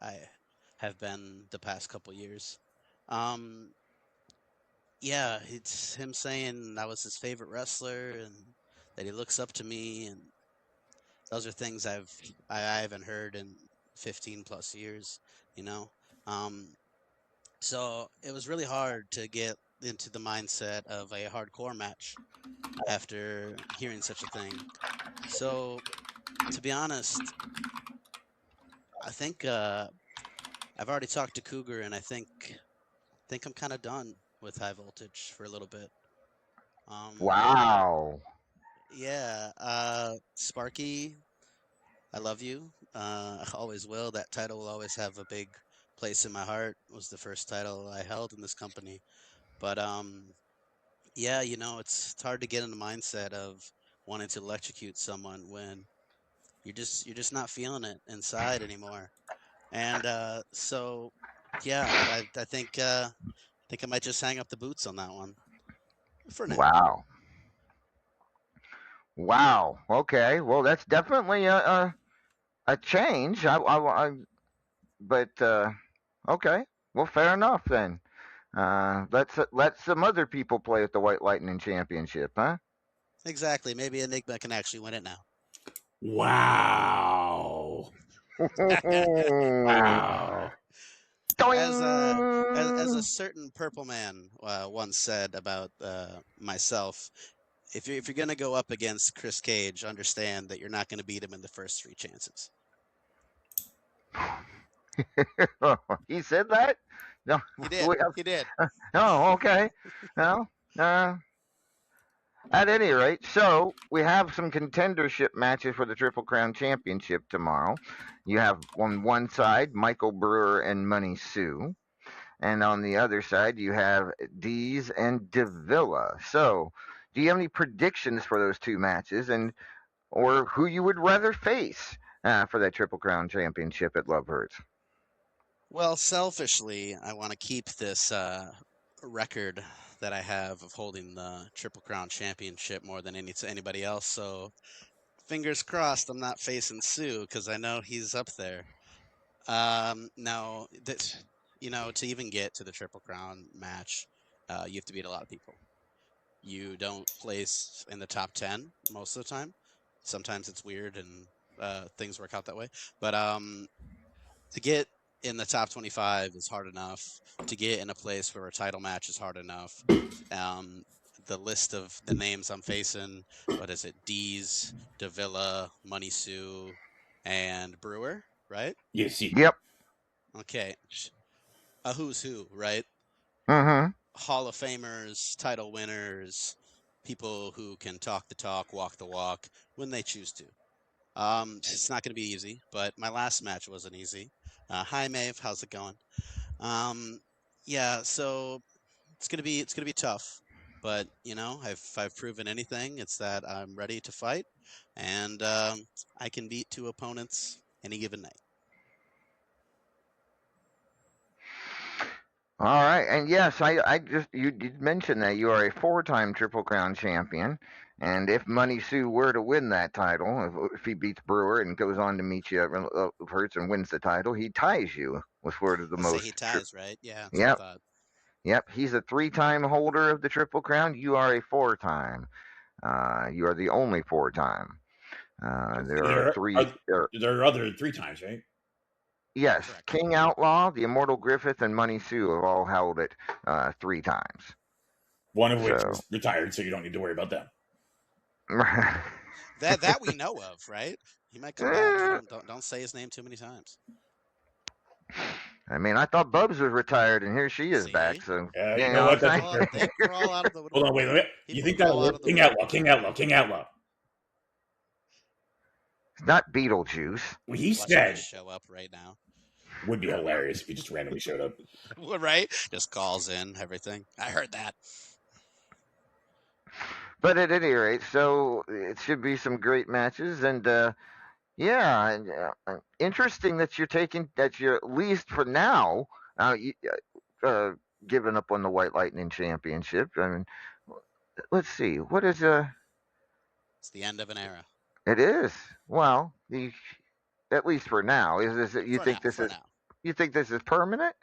I have been the past couple years. Um, yeah, it's him saying I was his favorite wrestler and that he looks up to me, and those are things I haven't heard in 15 plus years, you know. Um, so it was really hard to get into the mindset of a hardcore match after hearing such a thing. So to be honest, I think I've already talked to Cougar, and I think I'm kind of done with high voltage for a little bit. Um, Wow. yeah, Sparky, I love you. I always will. That title will always have a big place in my heart. It was the first title I held in this company. But yeah, it's hard to get in the mindset of wanting to electrocute someone when you're just not feeling it inside anymore. And so yeah, I think I might just hang up the boots on that one for now. Wow. Wow. Okay. Well, that's definitely a change. But okay. Well, fair enough then. Let some other people play at the White Lightning Championship, huh? Exactly. Maybe Enigma can actually win it now. Wow. Wow. As a certain purple man once said about myself, if you're gonna go up against Chris Cage, understand that you're not gonna beat him in the first 3 chances. He said that? No. He did. He did. Oh, okay. Well, at any rate, so we have some contendership matches for the Triple Crown Championship tomorrow. You have on one side Michael Brewer and Money Sue, and on the other side you have Dees and Davila. So, do you have any predictions for those two matches, and or who you would rather face for that Triple Crown Championship at Love Hurts? Well, selfishly, I want to keep this record that I have of holding the Triple Crown Championship more than anybody else. So fingers crossed I'm not facing Sue because I know he's up there. Now that to even get to the Triple Crown match, you have to beat a lot of people. You don't place in the top 10 most of the time. Sometimes it's weird and things work out that way. But to get in the top 25 is hard enough. To get in a place where a title match is hard enough. The list of the names I'm facing, what is it? Dees, Davila, Money Sue, and Brewer, right? Yes. Yep. Okay. A who's who, right? Mm-hmm. Hall of Famers, title winners, people who can talk the talk, walk the walk when they choose to. It's not going to be easy, but my last match wasn't easy. Hi, Maeve. How's it going? Yeah, so it's gonna be tough, but if I've proven anything, it's that I'm ready to fight, and I can beat 2 opponents any given night. All right, and yes, I just you did mention that you are a 4-time Triple Crown champion, and if Money Sue were to win that title, if he beats Brewer and goes on to meet you at Hertz and wins the title, he ties you with sort of the Let's say most. he ties, right? Yeah, that's what I Yep, thought. yep. He's a 3-time holder of the Triple Crown. You are a 4-time. You are the only 4-time. There are three. There are other 3 times, right? Yes, Correct. King Outlaw, the Immortal Griffith, and Money Sue have all held it 3 times. One of which is retired, so you don't need to worry about them. That we know of, right? He might come back. Don't say his name too many times. I mean, I thought Bubs was retired, and here she is back. So you know what? They crawl out of the Hold on, wait. You think that'll work? King Outlaw. It's not Beetlejuice. Well, he said show up right now. Would be hilarious if he just randomly showed up. Right? Just calls in everything. I heard that. But at any rate, so it should be some great matches, and interesting that you're at least for now giving up on the White Lightning Championship. I mean, let's see, what is It's the end of an era. It is. Well, at least for now. Is this you think this is permanent?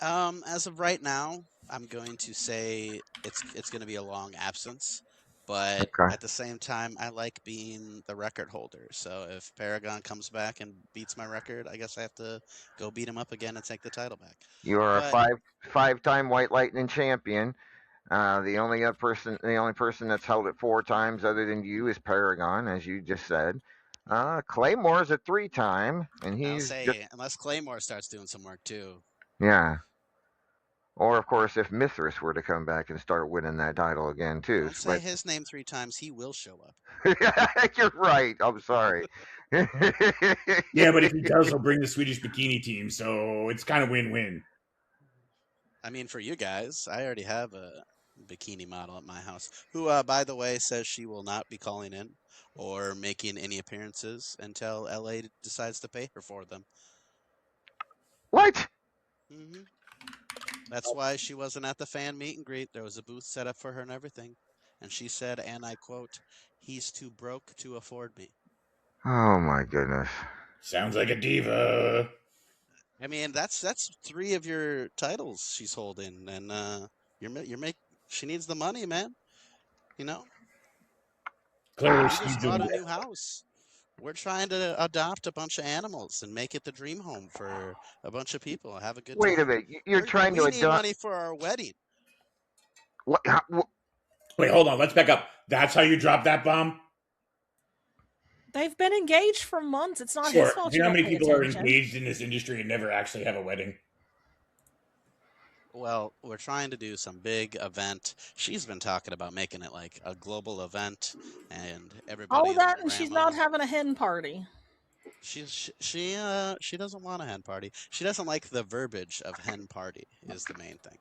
As of right now, I'm going to say it's going to be a long absence, but at the same time, I like being the record holder. So if Paragon comes back and beats my record, I guess I have to go beat him up again and take the title back. You are a five-time White Lightning champion. The only person that's held it 4 times other than you is Paragon, as you just said. Claymore's a 3-time, and he's unless Claymore starts doing some work too. Yeah. Or of course, if Mithras were to come back and start winning that title again too. Don't say his name 3 times; he will show up. You're right. I'm sorry. Yeah, but if he does, he'll bring the Swedish bikini team, so it's kind of win-win. I mean, for you guys, I already have a bikini model at my house, who, by the way, says she will not be calling in or making any appearances until LA decides to pay her for them. What? Mm-hmm. That's why she wasn't at the fan meet and greet. There was a booth set up for her and everything. And she said, and I quote, "He's too broke to afford me." Oh, my goodness. Sounds like a diva. I mean, that's 3 of your titles she's holding, and she needs the money, man. Clearly, we just bought a new house. We're trying to adopt a bunch of animals and make it the dream home for a bunch of people. Have a good time. Wait a minute. You're trying to adopt. We need money for our wedding. What? Wait, hold on. Let's back up. That's how you drop that bomb? They've been engaged for months. It's not Sure. his fault. Do you know how many people are engaged in this industry and never actually have a wedding? Well, we're trying to do some big event. She's been talking about making it like a global event, and everybody. All that, and she's not having a hen party. She doesn't want a hen party. She doesn't like the verbiage of hen party. Is the main thing.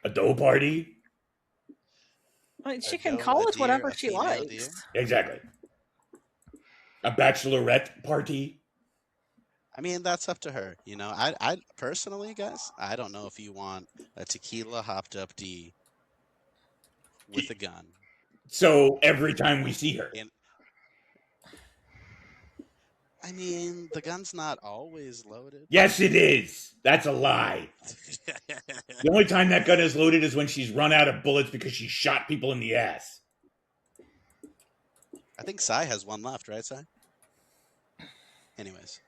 A dough party. I mean, she can call it whatever she likes. Exactly. A bachelorette party. I mean, that's up to her. You know, I personally, guys, I don't know if you want a tequila hopped up D with a gun. So every time we see her. And I mean, the gun's not always loaded. Yes, it is. That's a lie. The only time that gun is loaded is when she's run out of bullets because she shot people in the ass. I think Sai has one left, right, Sai? Anyways.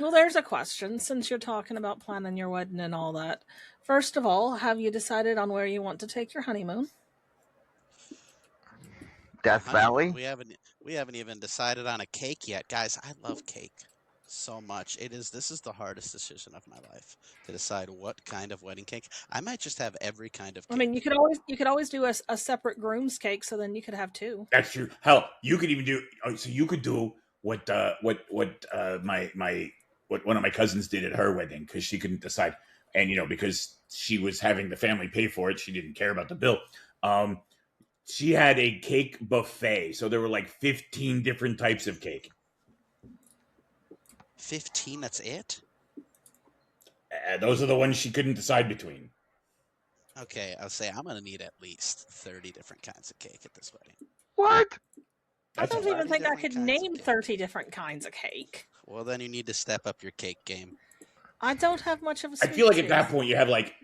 Well, there's a question since you're talking about planning your wedding and all that. First of all, have you decided on where you want to take your honeymoon? Death Valley. We haven't even decided on a cake yet, guys. I love cake so much. This is the hardest decision of my life to decide what kind of wedding cake. I might just have every kind of cake. I mean, you could always do a separate groom's cake, so then you could have two. That's true. Hell, you could even do. So you could do what one of my cousins did at her wedding because she couldn't decide, and because she was having the family pay for it, she didn't care about the bill. She had a cake buffet, so there were like 15 different types of cake. 15, that's it? Those are the ones she couldn't decide between. Okay, I'll say I'm going to need at least 30 different kinds of cake at this wedding. What? I don't even think I different could kinds of name cake. 30 different kinds of cake. Well, then you need to step up your cake game. I don't have much of a I sweet feel like tooth. at that point you have like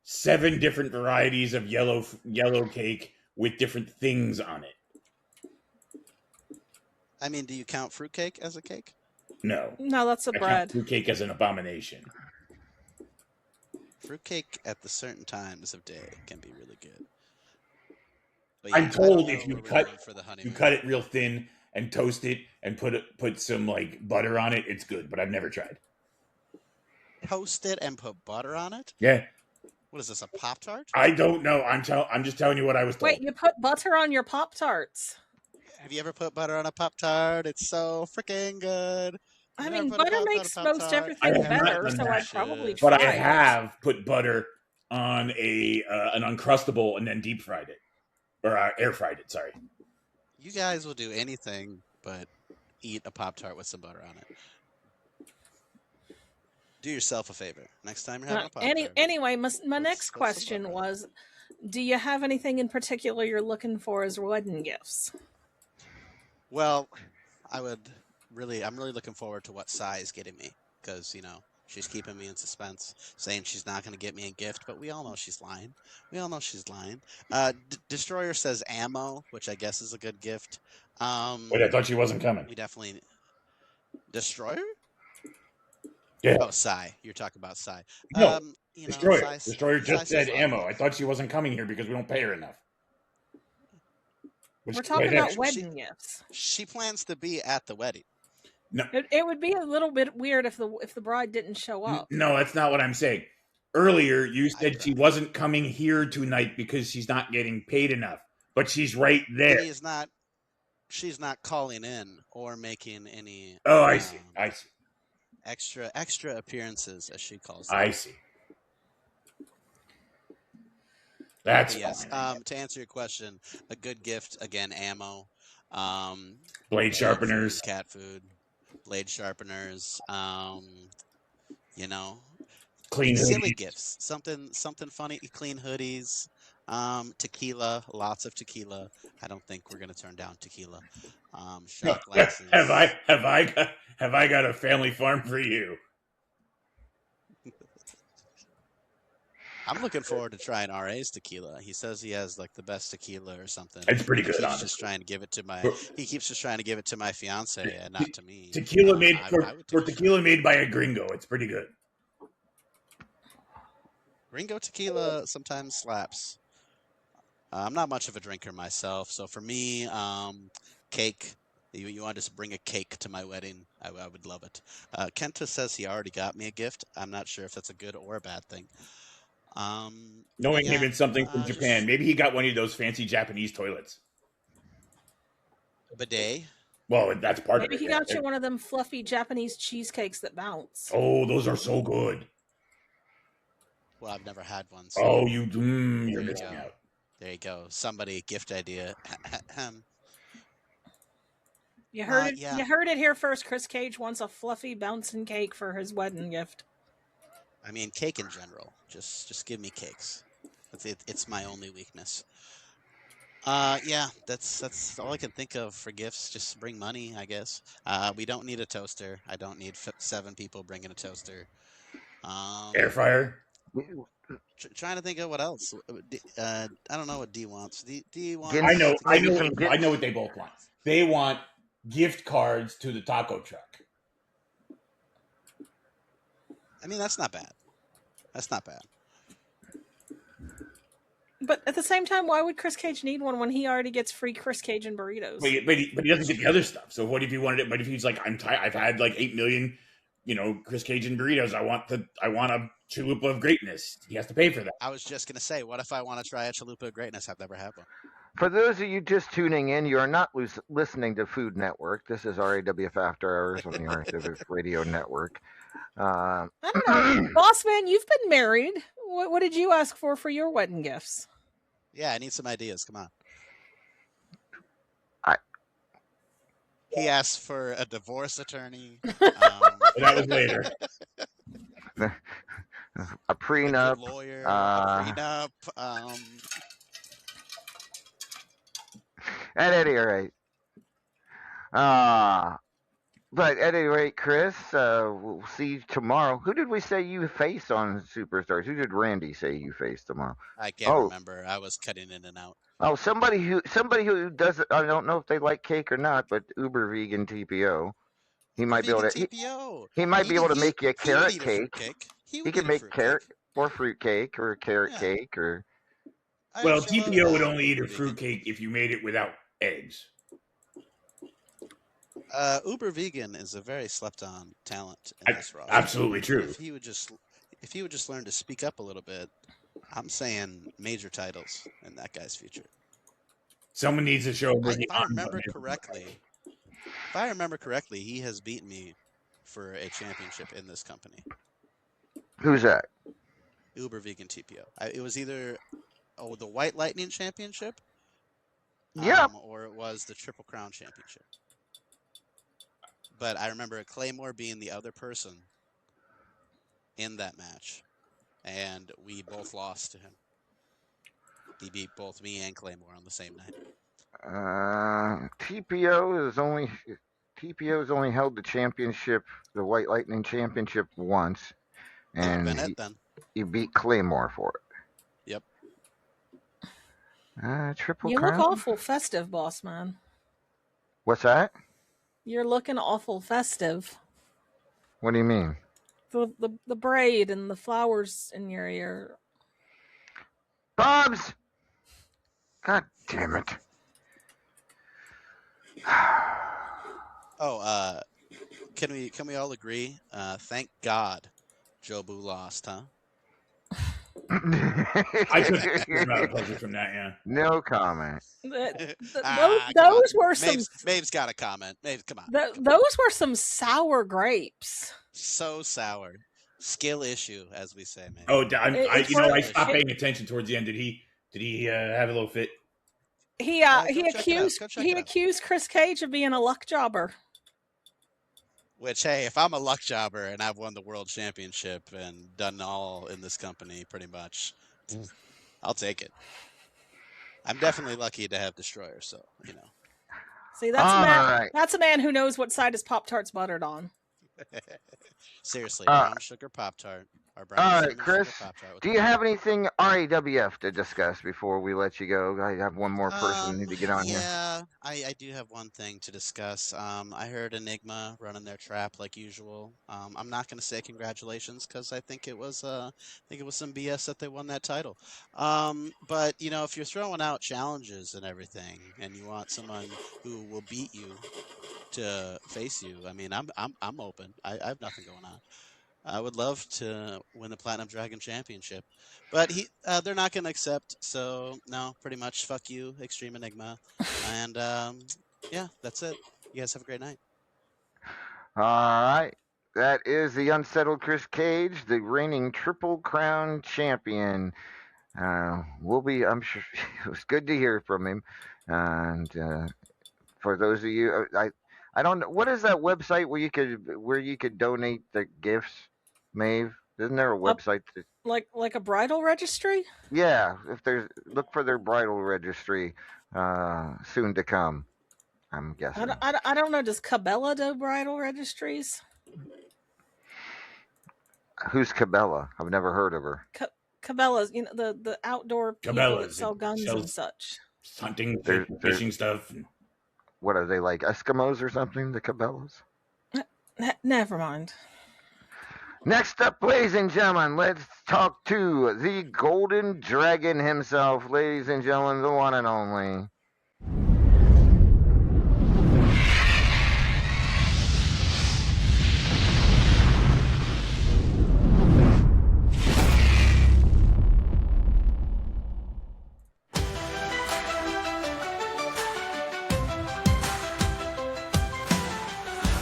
7 different varieties of yellow cake with different things on it. I mean, do you count fruitcake as a cake? No. No, that's a I count bread. fruitcake as an abomination. Fruitcake at the certain times of day can be really good. But I'm I told don't if know you where we're cut going for the you honeymoon. cut it real thin and toast it and put some like butter on it, it's good, but I've never tried. Toast it and put butter on it? Yeah. What is this, a Pop-Tart? I don't know. I'm just telling you what I was told. Wait, you put butter on your Pop-Tarts? Have you ever put butter on a Pop-Tart? It's so freaking good. I You mean, never put a butter Pop-Tart on a makes most Pop-Tart? everything I have not better, done so that. I'd probably Should. try But I it. have put butter on an Uncrustable and then deep fried it. Or air fried it, sorry. You guys will do anything but eat a Pop-Tart with some butter on it. Do yourself a favor. Next time you're having a Pop-Tart. Anyway, my next put some question butter on was, do you have anything in particular you're looking for as wedding gifts? Well, I'm really looking forward to what Sai is getting me because, she's keeping me in suspense, saying she's not going to get me a gift, but we all know she's lying. Destroyer says ammo, which I guess is a good gift. Wait, I thought she wasn't coming. We definitely... Destroyer? Yeah. Oh, Sai. You're talking about Sai. No, Destroyer. Sai- Destroyer Sai just says said all ammo. good. I thought she wasn't coming here because we don't pay her enough. We're talking about wedding gifts. She plans to be at the wedding. No, It would be a little bit weird if the bride didn't show up. no, that's not what I'm saying. Earlier, you I said she tried. wasn't coming here tonight because she's not getting paid enough, but she's right there. She's not calling in or making any Oh, I see. I see. extra appearances, as she calls them. I see. That's But yes. fine. To answer your question, a good gift again, ammo, Blade sharpeners. cat food, blade sharpeners. Clean Silly hoodies. gifts, something funny. Clean hoodies, tequila, lots of tequila. I don't think we're gonna turn down tequila. Shot glasses. Have I got a family farm for you? I'm looking forward to trying RA's tequila. He says he has like the best tequila or something. It's pretty He good, keeps honestly. just trying to give it to my. For- He keeps just trying to give it to my fiance and not to me. Tequila made I for would take a tequila shot. made by a gringo. It's pretty good. Gringo tequila sometimes slaps. I'm not much of a drinker myself, so for me, cake. You want to just bring a cake to my wedding? I would love it. Kenta says he already got me a gift. I'm not sure if that's a good or a bad thing. Knowing yeah, him, it's something from just- Japan. Maybe he got one of those fancy Japanese toilets. Bidet. Well, that's part Maybe of he it. got you one of them fluffy Japanese cheesecakes that bounce. Oh, those are so good. Well, I've never had one. So Oh, you're There you missing go. out. There you go. Somebody gift idea. You heard it. Yeah. You heard it here first. Chris Cage wants a fluffy bouncing cake for his wedding gift. I mean, cake in general. Just give me cakes. It's my only weakness. Yeah, that's all I can think of for gifts. Just bring money, I guess. We don't need a toaster. I don't need 7 people bringing a toaster. Air fryer. Trying to think of what else. I don't know what D wants. D wants. Get- I know maybe some what they both want. They want gift cards to the taco truck. I mean, that's not bad. That's not bad. But at the same time, why would Chris Cage need one when he already gets free Chris Cage and burritos? But he doesn't get the other stuff. So what if he wanted it? But if he's like, I've had like 8 million, Chris Cage and burritos. I want a chalupa of greatness. He has to pay for that. I was just gonna say, what if I want to try a chalupa of greatness? I've never had one. For those of you just tuning in, you are not listening to Food Network. This is RAWF After Hours on the RAWF Radio Network. I don't know. Boss man, you've been married. What did you ask for your wedding gifts? Yeah, I need some ideas. Come on. I- He asked for a divorce attorney. That was later. A prenup. A good lawyer. A prenup. At any rate. But at any rate, Chris, we'll see you tomorrow. Who did we say you face on Superstars? Who did Randy say you face tomorrow? I can't remember. I was cutting in and out. Oh, somebody who does. I don't know if they like cake or not, but Uber Vegan TPO. He might be able to. TPO. He might be able to make you a carrot cake. He can make carrot or fruit cake or carrot cake or. Well, TPO would only eat a fruit cake if you made it without eggs. Uber Vegan is a very slept-on talent in this roster. Absolutely true. If he would just learn to speak up a little bit, I'm saying major titles in that guy's future. Someone needs to show. If I remember correctly, he has beaten me for a championship in this company. Who's that? Uber Vegan TPO. It was either the White Lightning Championship, or it was the Triple Crown Championship. But I remember Claymore being the other person in that match, and we both lost to him. He beat both me and Claymore on the same night. TPO has only held the championship, the White Lightning Championship, once, and he beat Claymore for it. Yep. Triple You Crown. look awful festive, boss man. What's that? You're looking awful festive. What do you mean? The braid and the flowers in your ear. Bob's. God damn it. Can we all agree? Thank God Jobu lost, huh? I took a amount of pleasure from that, yeah. No comment. Those were some. Maeve's got a comment. Maeve, come on. Those were some sour grapes. So sour. Skill issue, as we say, man. Oh, I stopped paying attention towards the end. Did he have a little fit? He accused Chris Cage of being a luck jobber. Which, hey, if I'm a luck jobber and I've won the world championship and done all in this company, pretty much, I'll take it. I'm definitely lucky to have Destroyer, so See, that's a man who knows what side his Pop-Tart's buttered on. Seriously, brown sugar Pop-Tart. All right, Chris, do you have anything RAWF to discuss before we let you go? I have one more person need to get on here. Yeah, I do have one thing to discuss. I heard Enigma running their trap like usual. I'm not going to say congratulations because I think it was some BS that they won that title. But if you're throwing out challenges and everything, and you want someone who will beat you to face you, I mean, I'm open. I have nothing going on. I would love to win the Platinum Dragon Championship, but they're not going to accept. So no, pretty much fuck you, Extreme Enigma, and yeah, that's it. You guys have a great night. All right, that is the unsettled Chris Cage, the reigning Triple Crown champion. I'm sure it was good to hear from him, and for those of you, I don't know what is that website where you could donate the gifts, Maeve? Isn't there a Up website that, like a bridal registry? yeah, if there's look for their bridal registry soon to come, I'm guessing. I don't know. Does Cabela do bridal registries? Who's Cabela? I've never heard of her. Cabela's, the outdoor people that Cabela's. sell It guns and sells such. hunting, There's fishing stuff. what are they like Eskimos or something? The Cabela's. Never mind. Next up, ladies and gentlemen, let's talk to the Golden Dragon himself, ladies and gentlemen, the one and only.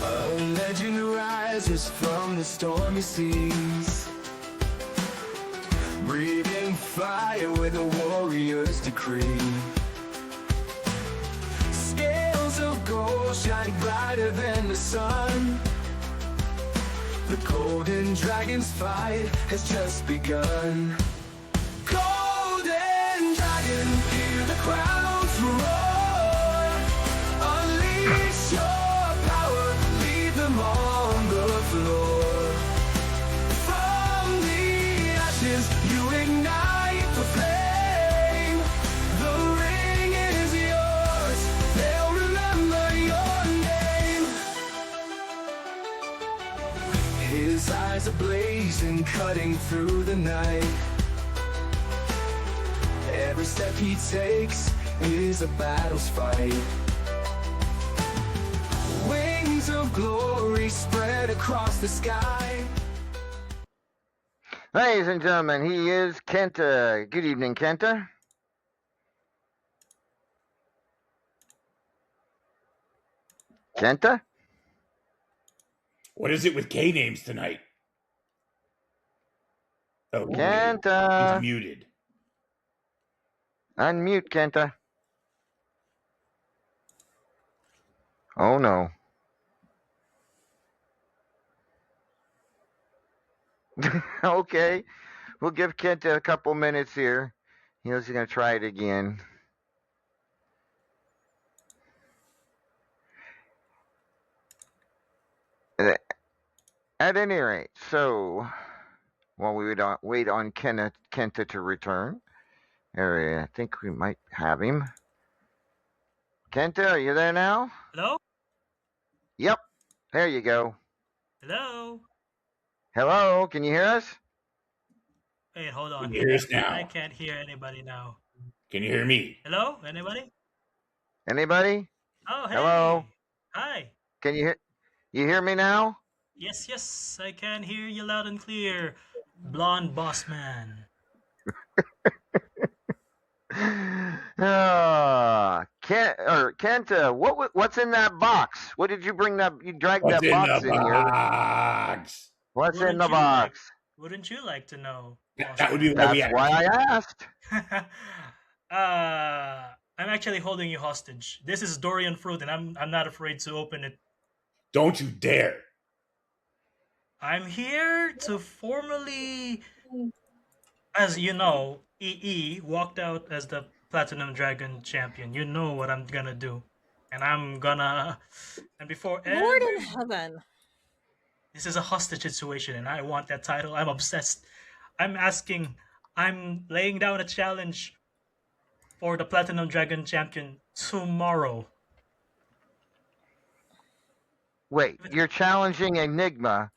A legend rises from the stormy seas, breathing fire with a warrior's decree. Scales of gold shining brighter than the sun. The golden dragon's fight has just begun. Golden dragon, hear the crowds roar. Unleash your power, lead them on the floor. From the ashes, you ignite the flame. The ring is yours, they'll remember your name. His eyes are blazing, cutting through the night. Every step he takes is a battle's fight. Wings of glory spread across the sky. Ladies and gentlemen, he is Kenta. Good evening, Kenta. Kenta? What is it with K names tonight? Oh, Kenta. he's muted. Unmute, Kenta. Oh no. Okay. We'll give Kenta a couple minutes here. He's going to try it again. At any rate, so while we wait on Kenta to return, I think we might have him. Kenta, are you there now? Hello? Yep. There you go. Hello? Hello, can you hear us? Wait, hold on. Can you hear us now? I can't hear anybody now. Can you hear me? Hello? Anybody? Anybody? Oh, hey. Hello? Hi. Can you hear me now? Yes, yes, I can hear you loud and clear. Blonde boss man. Kenta, what's in that box? What did you bring that? You dragged What's that box in here. box? What's in Wouldn't the you box? Wouldn't you like to know? That would be why we That's why I asked. I'm actually holding you hostage. This is durian fruit, and I'm not afraid to open it. Don't you dare. I'm here to formally, as you know, EE walked out as the Platinum Dragon champion. You know what I'm gonna do. And before Lord in heaven. this is a hostage situation, and I want that title. I'm obsessed. I'm laying down a challenge for the Platinum Dragon champion tomorrow. Wait, you're challenging Enigma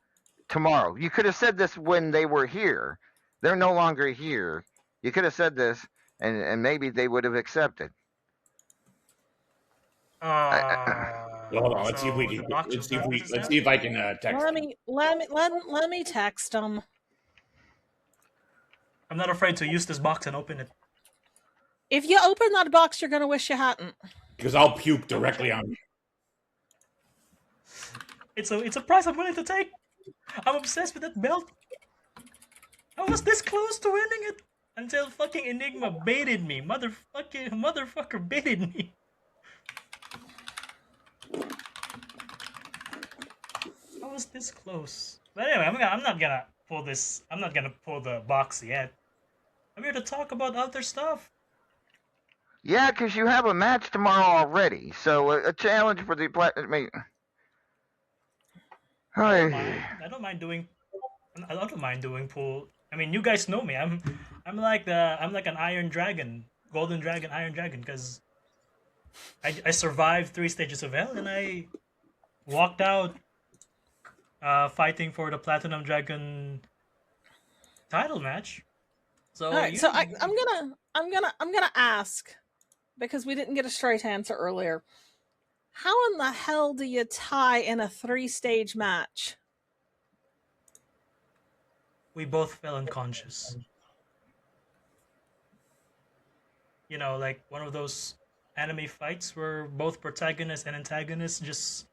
tomorrow. You could have said this when they were here. They're no longer here. You could have said this, and maybe they would have accepted. Hold on, let's see if we can. Let's see if I can text. Let me text them. I'm not afraid to use this box and open it. If you open that box, you're gonna wish you hadn't. Because I'll puke directly on you. It's a price I'm willing to take. I'm obsessed with that belt. I was this close to winning it until fucking Enigma baited me. Motherfucker baited me. I was this close. But anyway, I'm not gonna pull this. I'm not gonna pull the box yet. I'm here to talk about other stuff. Yeah, because you have a match tomorrow already. So a challenge for the platinum. I don't mind. I don't mind doing. I don't mind doing pool. I mean, you guys know me. I'm like an Iron Dragon, Golden Dragon, Iron Dragon, because I survived 3 stages of hell and I walked out fighting for the Platinum Dragon title match. So All right, so I'm gonna ask, because we didn't get a straight answer earlier. How in the hell do you tie in a 3-stage match? we both fell unconscious. You know, like one of those anime fights where both protagonists and antagonists just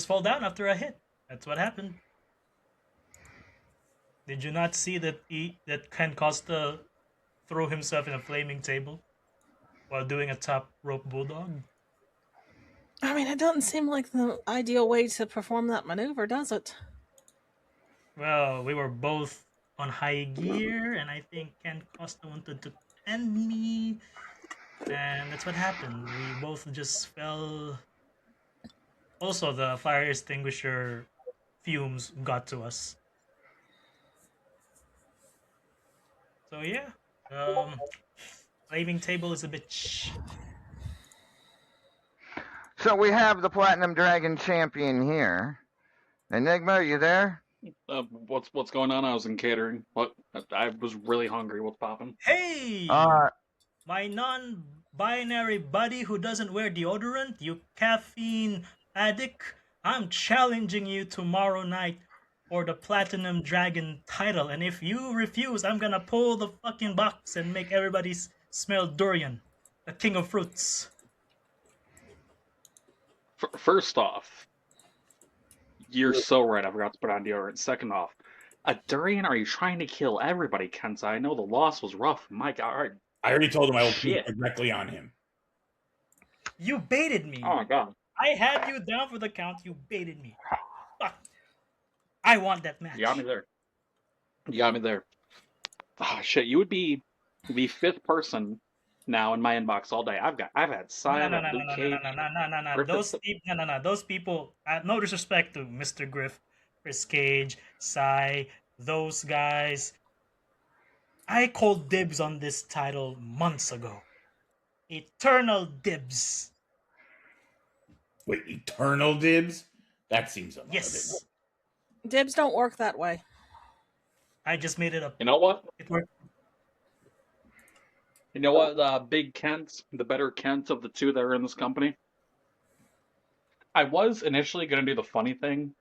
fall down after a hit. That's what happened. Did you not see that Ken Costa threw himself in a flaming table while doing a top rope bulldog? I mean, it doesn't seem like the ideal way to perform that maneuver, does it? Well, we were both on high gear, and I think Ken Costa wanted to end me, and that's what happened. We both just fell. Also, the fire extinguisher fumes got to us. So yeah, flaming table is a bitch. So we have the Platinum Dragon champion here. Enigma, are you there? What's going on? I was in catering. What? I was really hungry. What's popping? Hey, my non-binary buddy who doesn't wear deodorant, you caffeine addict. I'm challenging you tomorrow night for the Platinum Dragon title, and if you refuse, I'm gonna pull the fucking box and make everybody smell durian, the king of fruits. First off, you're so right. I forgot to put on deodorant. Second off, a durian? Are you trying to kill everybody, Kenta? I know the loss was rough. My God. I already told him I will Shit. puke directly on him. You baited me. Oh my God. I had you down for the count. You baited me. Fuck. I want that match. You got me there. You got me there. Oh shit! You would be the 5th person now in my inbox all day. I've had Sion, Luke Cage. Those people. No disrespect to Mr. Griff, Chris Cage, Sai, those guys. I called dibs on this title months ago. Eternal dibs. Wait, eternal dibs? That seems unlimited. Yes. Dibs don't work that way. I just made it up. You know what? It worked. You know what? Big Kent, the better Kent of the two that are in this company. I was initially going to do the funny thing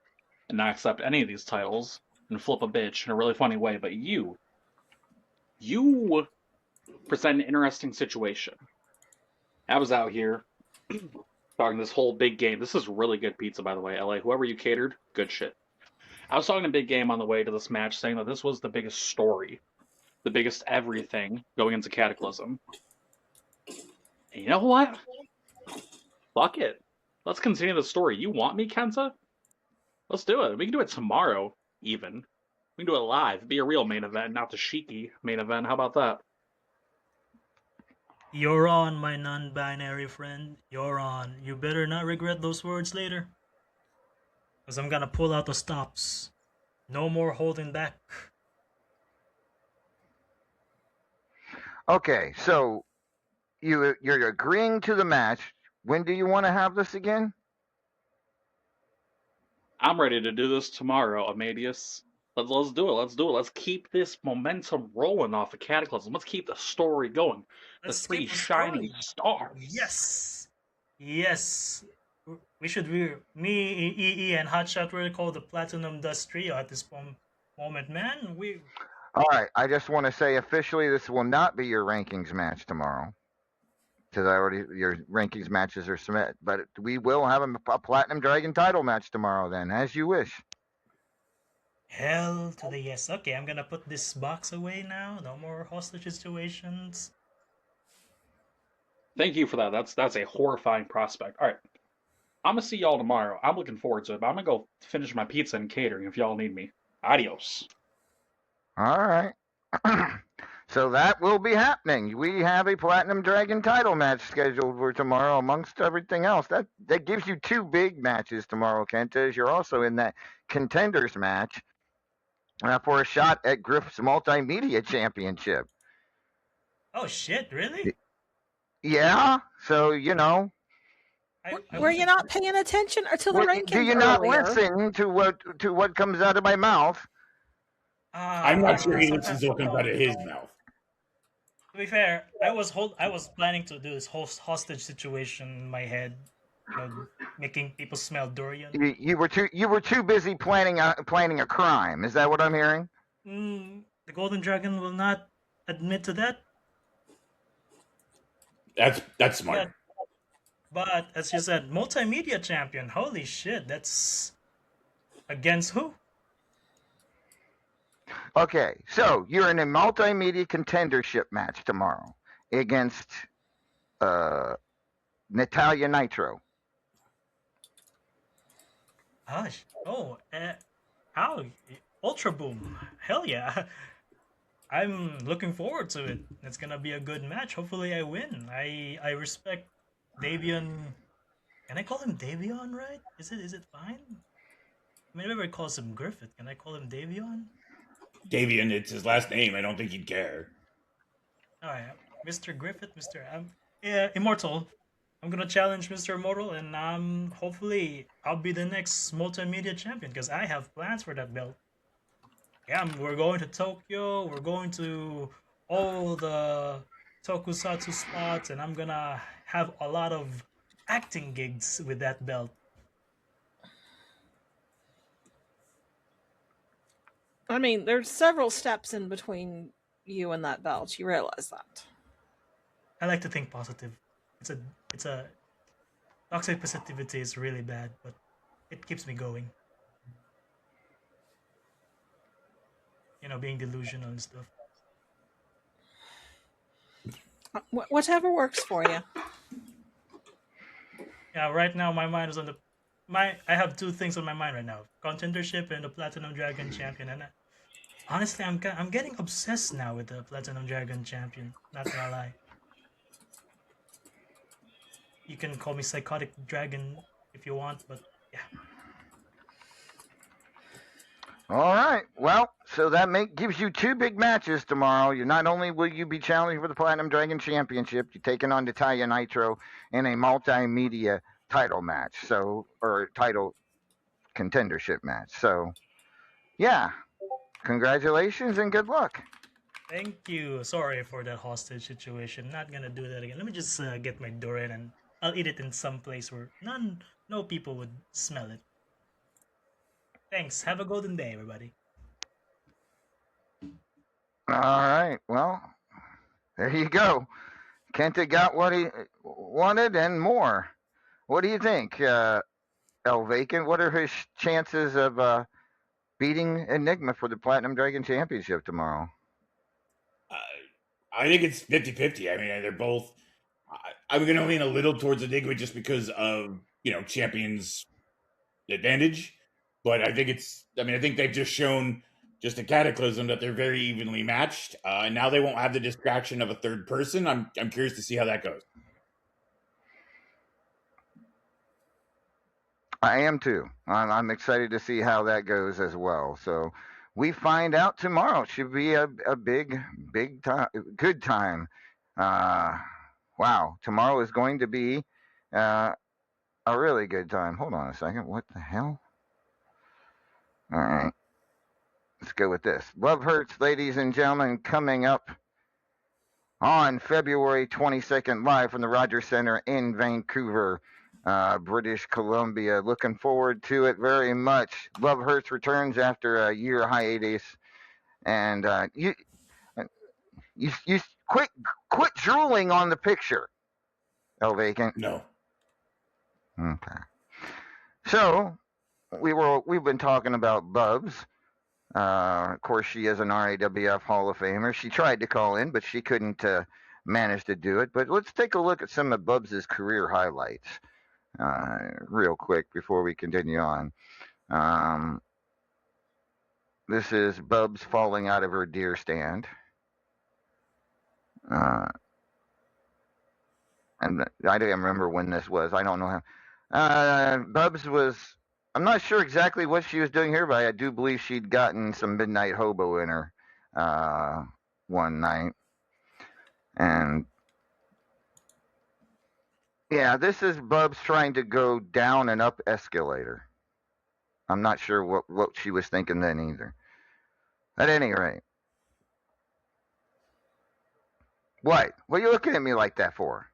and not accept any of these titles and flip a bitch in a really funny way, but you present an interesting situation. I was out here talking this whole big game. This is really good pizza, by the way, LA. Whoever you catered, good shit. I was talking a big game on the way to this match, saying that this was the biggest story, the biggest everything going into Cataclysm. And you know what? Fuck it. Let's continue the story. You want me, Kenta? Let's do it. We can do it tomorrow, even. We can do it live. It'd be a real main event, not the Shiki main event. How about that? You're on, my non-binary friend. You're on. You better not regret those words later. Because I'm gonna pull out the stops. No more holding back. Okay, so you're agreeing to the match. When do you want to have this again? I'm ready to do this tomorrow, Amadeus. Let's do it. Let's do it. Let's keep this momentum rolling off of Cataclysm. Let's keep the story going. Let's the 3 keep the shining story. stars. Yes. Yes. We should be me, EE, and Hotshot were called the Platinum Dust Trio at this moment, man. All right, I just want to say officially this will not be your rankings match tomorrow. Because your rankings matches are submitted. But we will have a Platinum Dragon title match tomorrow then, as you wish. Hell to the yes. Okay, I'm gonna put this box away now. No more hostage situations. Thank you for that. That's a horrifying prospect. All right. I'm gonna see y'all tomorrow. I'm looking forward to it. But I'm gonna go finish my pizza and catering if y'all need me. Adios. All right. So that will be happening. We have a Platinum Dragon title match scheduled for tomorrow, amongst everything else. That gives you two big matches tomorrow, Kenta, as you're also in that Contenders match for a shot at Griff's Multimedia Championship. Oh shit! Really? Yeah. So Were you not paying attention to the rankings do you not earlier? listen to what comes out of my mouth? I'm not sure he listens sometimes- to what comes out of his mouth. To be fair, I was planning to do this hostage situation in my head, making people smell durian. You were too busy planning a crime. Is that what I'm hearing? The Golden Dragon will not admit to that. That's smart. But as you said, multimedia champion. Holy shit! That's against who? Okay, so you're in a multimedia contendership match tomorrow against Natalia Nitro. Gosh. Oh, how? Ultra Boom. Hell yeah. I'm looking forward to it. It's gonna be a good match. Hopefully I win. I respect Davion. Can I call him Davion, right? Is it fine? I mean, everybody calls him Griffith. Can I call him Davion? Davian, it's his last name. I don't think he'd care. Alright, Mr. Griffith, Immortal. I'm gonna challenge Mr. Immortal, and hopefully I'll be the next multimedia champion because I have plans for that belt. Yeah, we're going to Tokyo. We're going to all the tokusatsu spots, and I'm gonna have a lot of acting gigs with that belt. I mean, there's several steps in between you and that belt. You realize that? I like to think positive. It's a toxic positivity is really bad, but it keeps me going. Being delusional and stuff. Whatever works for you. Yeah, right now my mind is on I have two things on my mind right now: contendership and the Platinum Dragon champion. And honestly, I'm getting obsessed now with the Platinum Dragon champion. Not gonna lie. You can call me Psychotic Dragon if you want, but yeah. All right. Well, so that gives you two big matches tomorrow. You not only will you be challenging for the Platinum Dragon Championship, you're taking on Natalia Nitro in a multimedia title match, or title contendership match. So, yeah, congratulations and good luck. Thank you. Sorry for that hostage situation. Not gonna do that again. Let me just get my durian and I'll eat it in some place where no people would smell it. Thanks. Have a golden day, everybody. All right. Well, there you go. Kenta got what he wanted and more. What do you think, El Vacant? What are his chances of beating Enigma for the Platinum Dragon Championship tomorrow? I think it's 50-50. I mean, they're both. I'm going to lean a little towards Enigma just because of champions' advantage. But I think I think they've just shown just a Cataclysm that they're very evenly matched. And now they won't have the distraction of a third person. I'm curious to see how that goes. I am too. I'm excited to see how that goes as well. So we find out tomorrow. Should be a big time, good time. Wow, tomorrow is going to be a really good time. Hold on a second. What the hell? All right. Let's go with this. Love Hurts, ladies and gentlemen, coming up on February 22nd, live from the Rogers Center in Vancouver, British Columbia. Looking forward to it very much. Love Hurts returns after a year hiatus. And you quit drooling on the picture, El Vacant. No. Okay. So we've been talking about Bubs. Of course, she is an RAWF Hall of Famer. She tried to call in, but she couldn't manage to do it. But let's take a look at some of Bubs' career highlights. real quick before we continue on. This is Bubs falling out of her deer stand. And I don't remember when this was. I don't know how. Bubs was. I'm not sure exactly what she was doing here, but I do believe she'd gotten some midnight hobo in her one night. And yeah, this is Bubs trying to go down and up escalator. I'm not sure what she was thinking then either. At any rate. What? What are you looking at me like that for?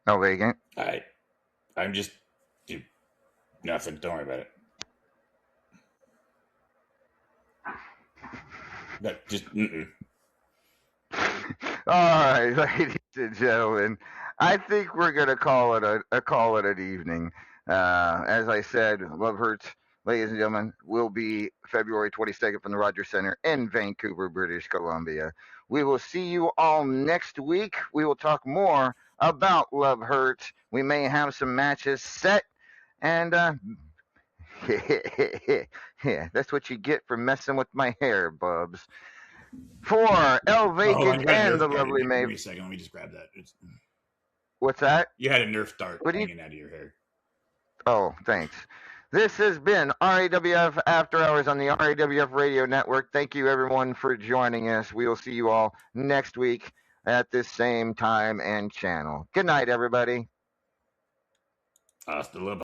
No, Vacant. I'm just nothing. Don't worry about it. But just All right, ladies and gentlemen, I think we're gonna call it an evening. As I said, Love Hurts, ladies and gentlemen, will be February 22nd from the Rogers Center in Vancouver, British Columbia. We will see you all next week. We will talk more about Love Hurts. We may have some matches set, and yeah, that's what you get for messing with my hair, Bubs. For El Vacant and the lovely May. Give me a second. Let me just grab that. What's that? You had a Nerf dart hanging out of your hair. Oh, thanks. This has been RAWF After Hours on the RAWF Radio Network. Thank you, everyone, for joining us. We will see you all next week at this same time and channel. Good night, everybody. Hasta luego.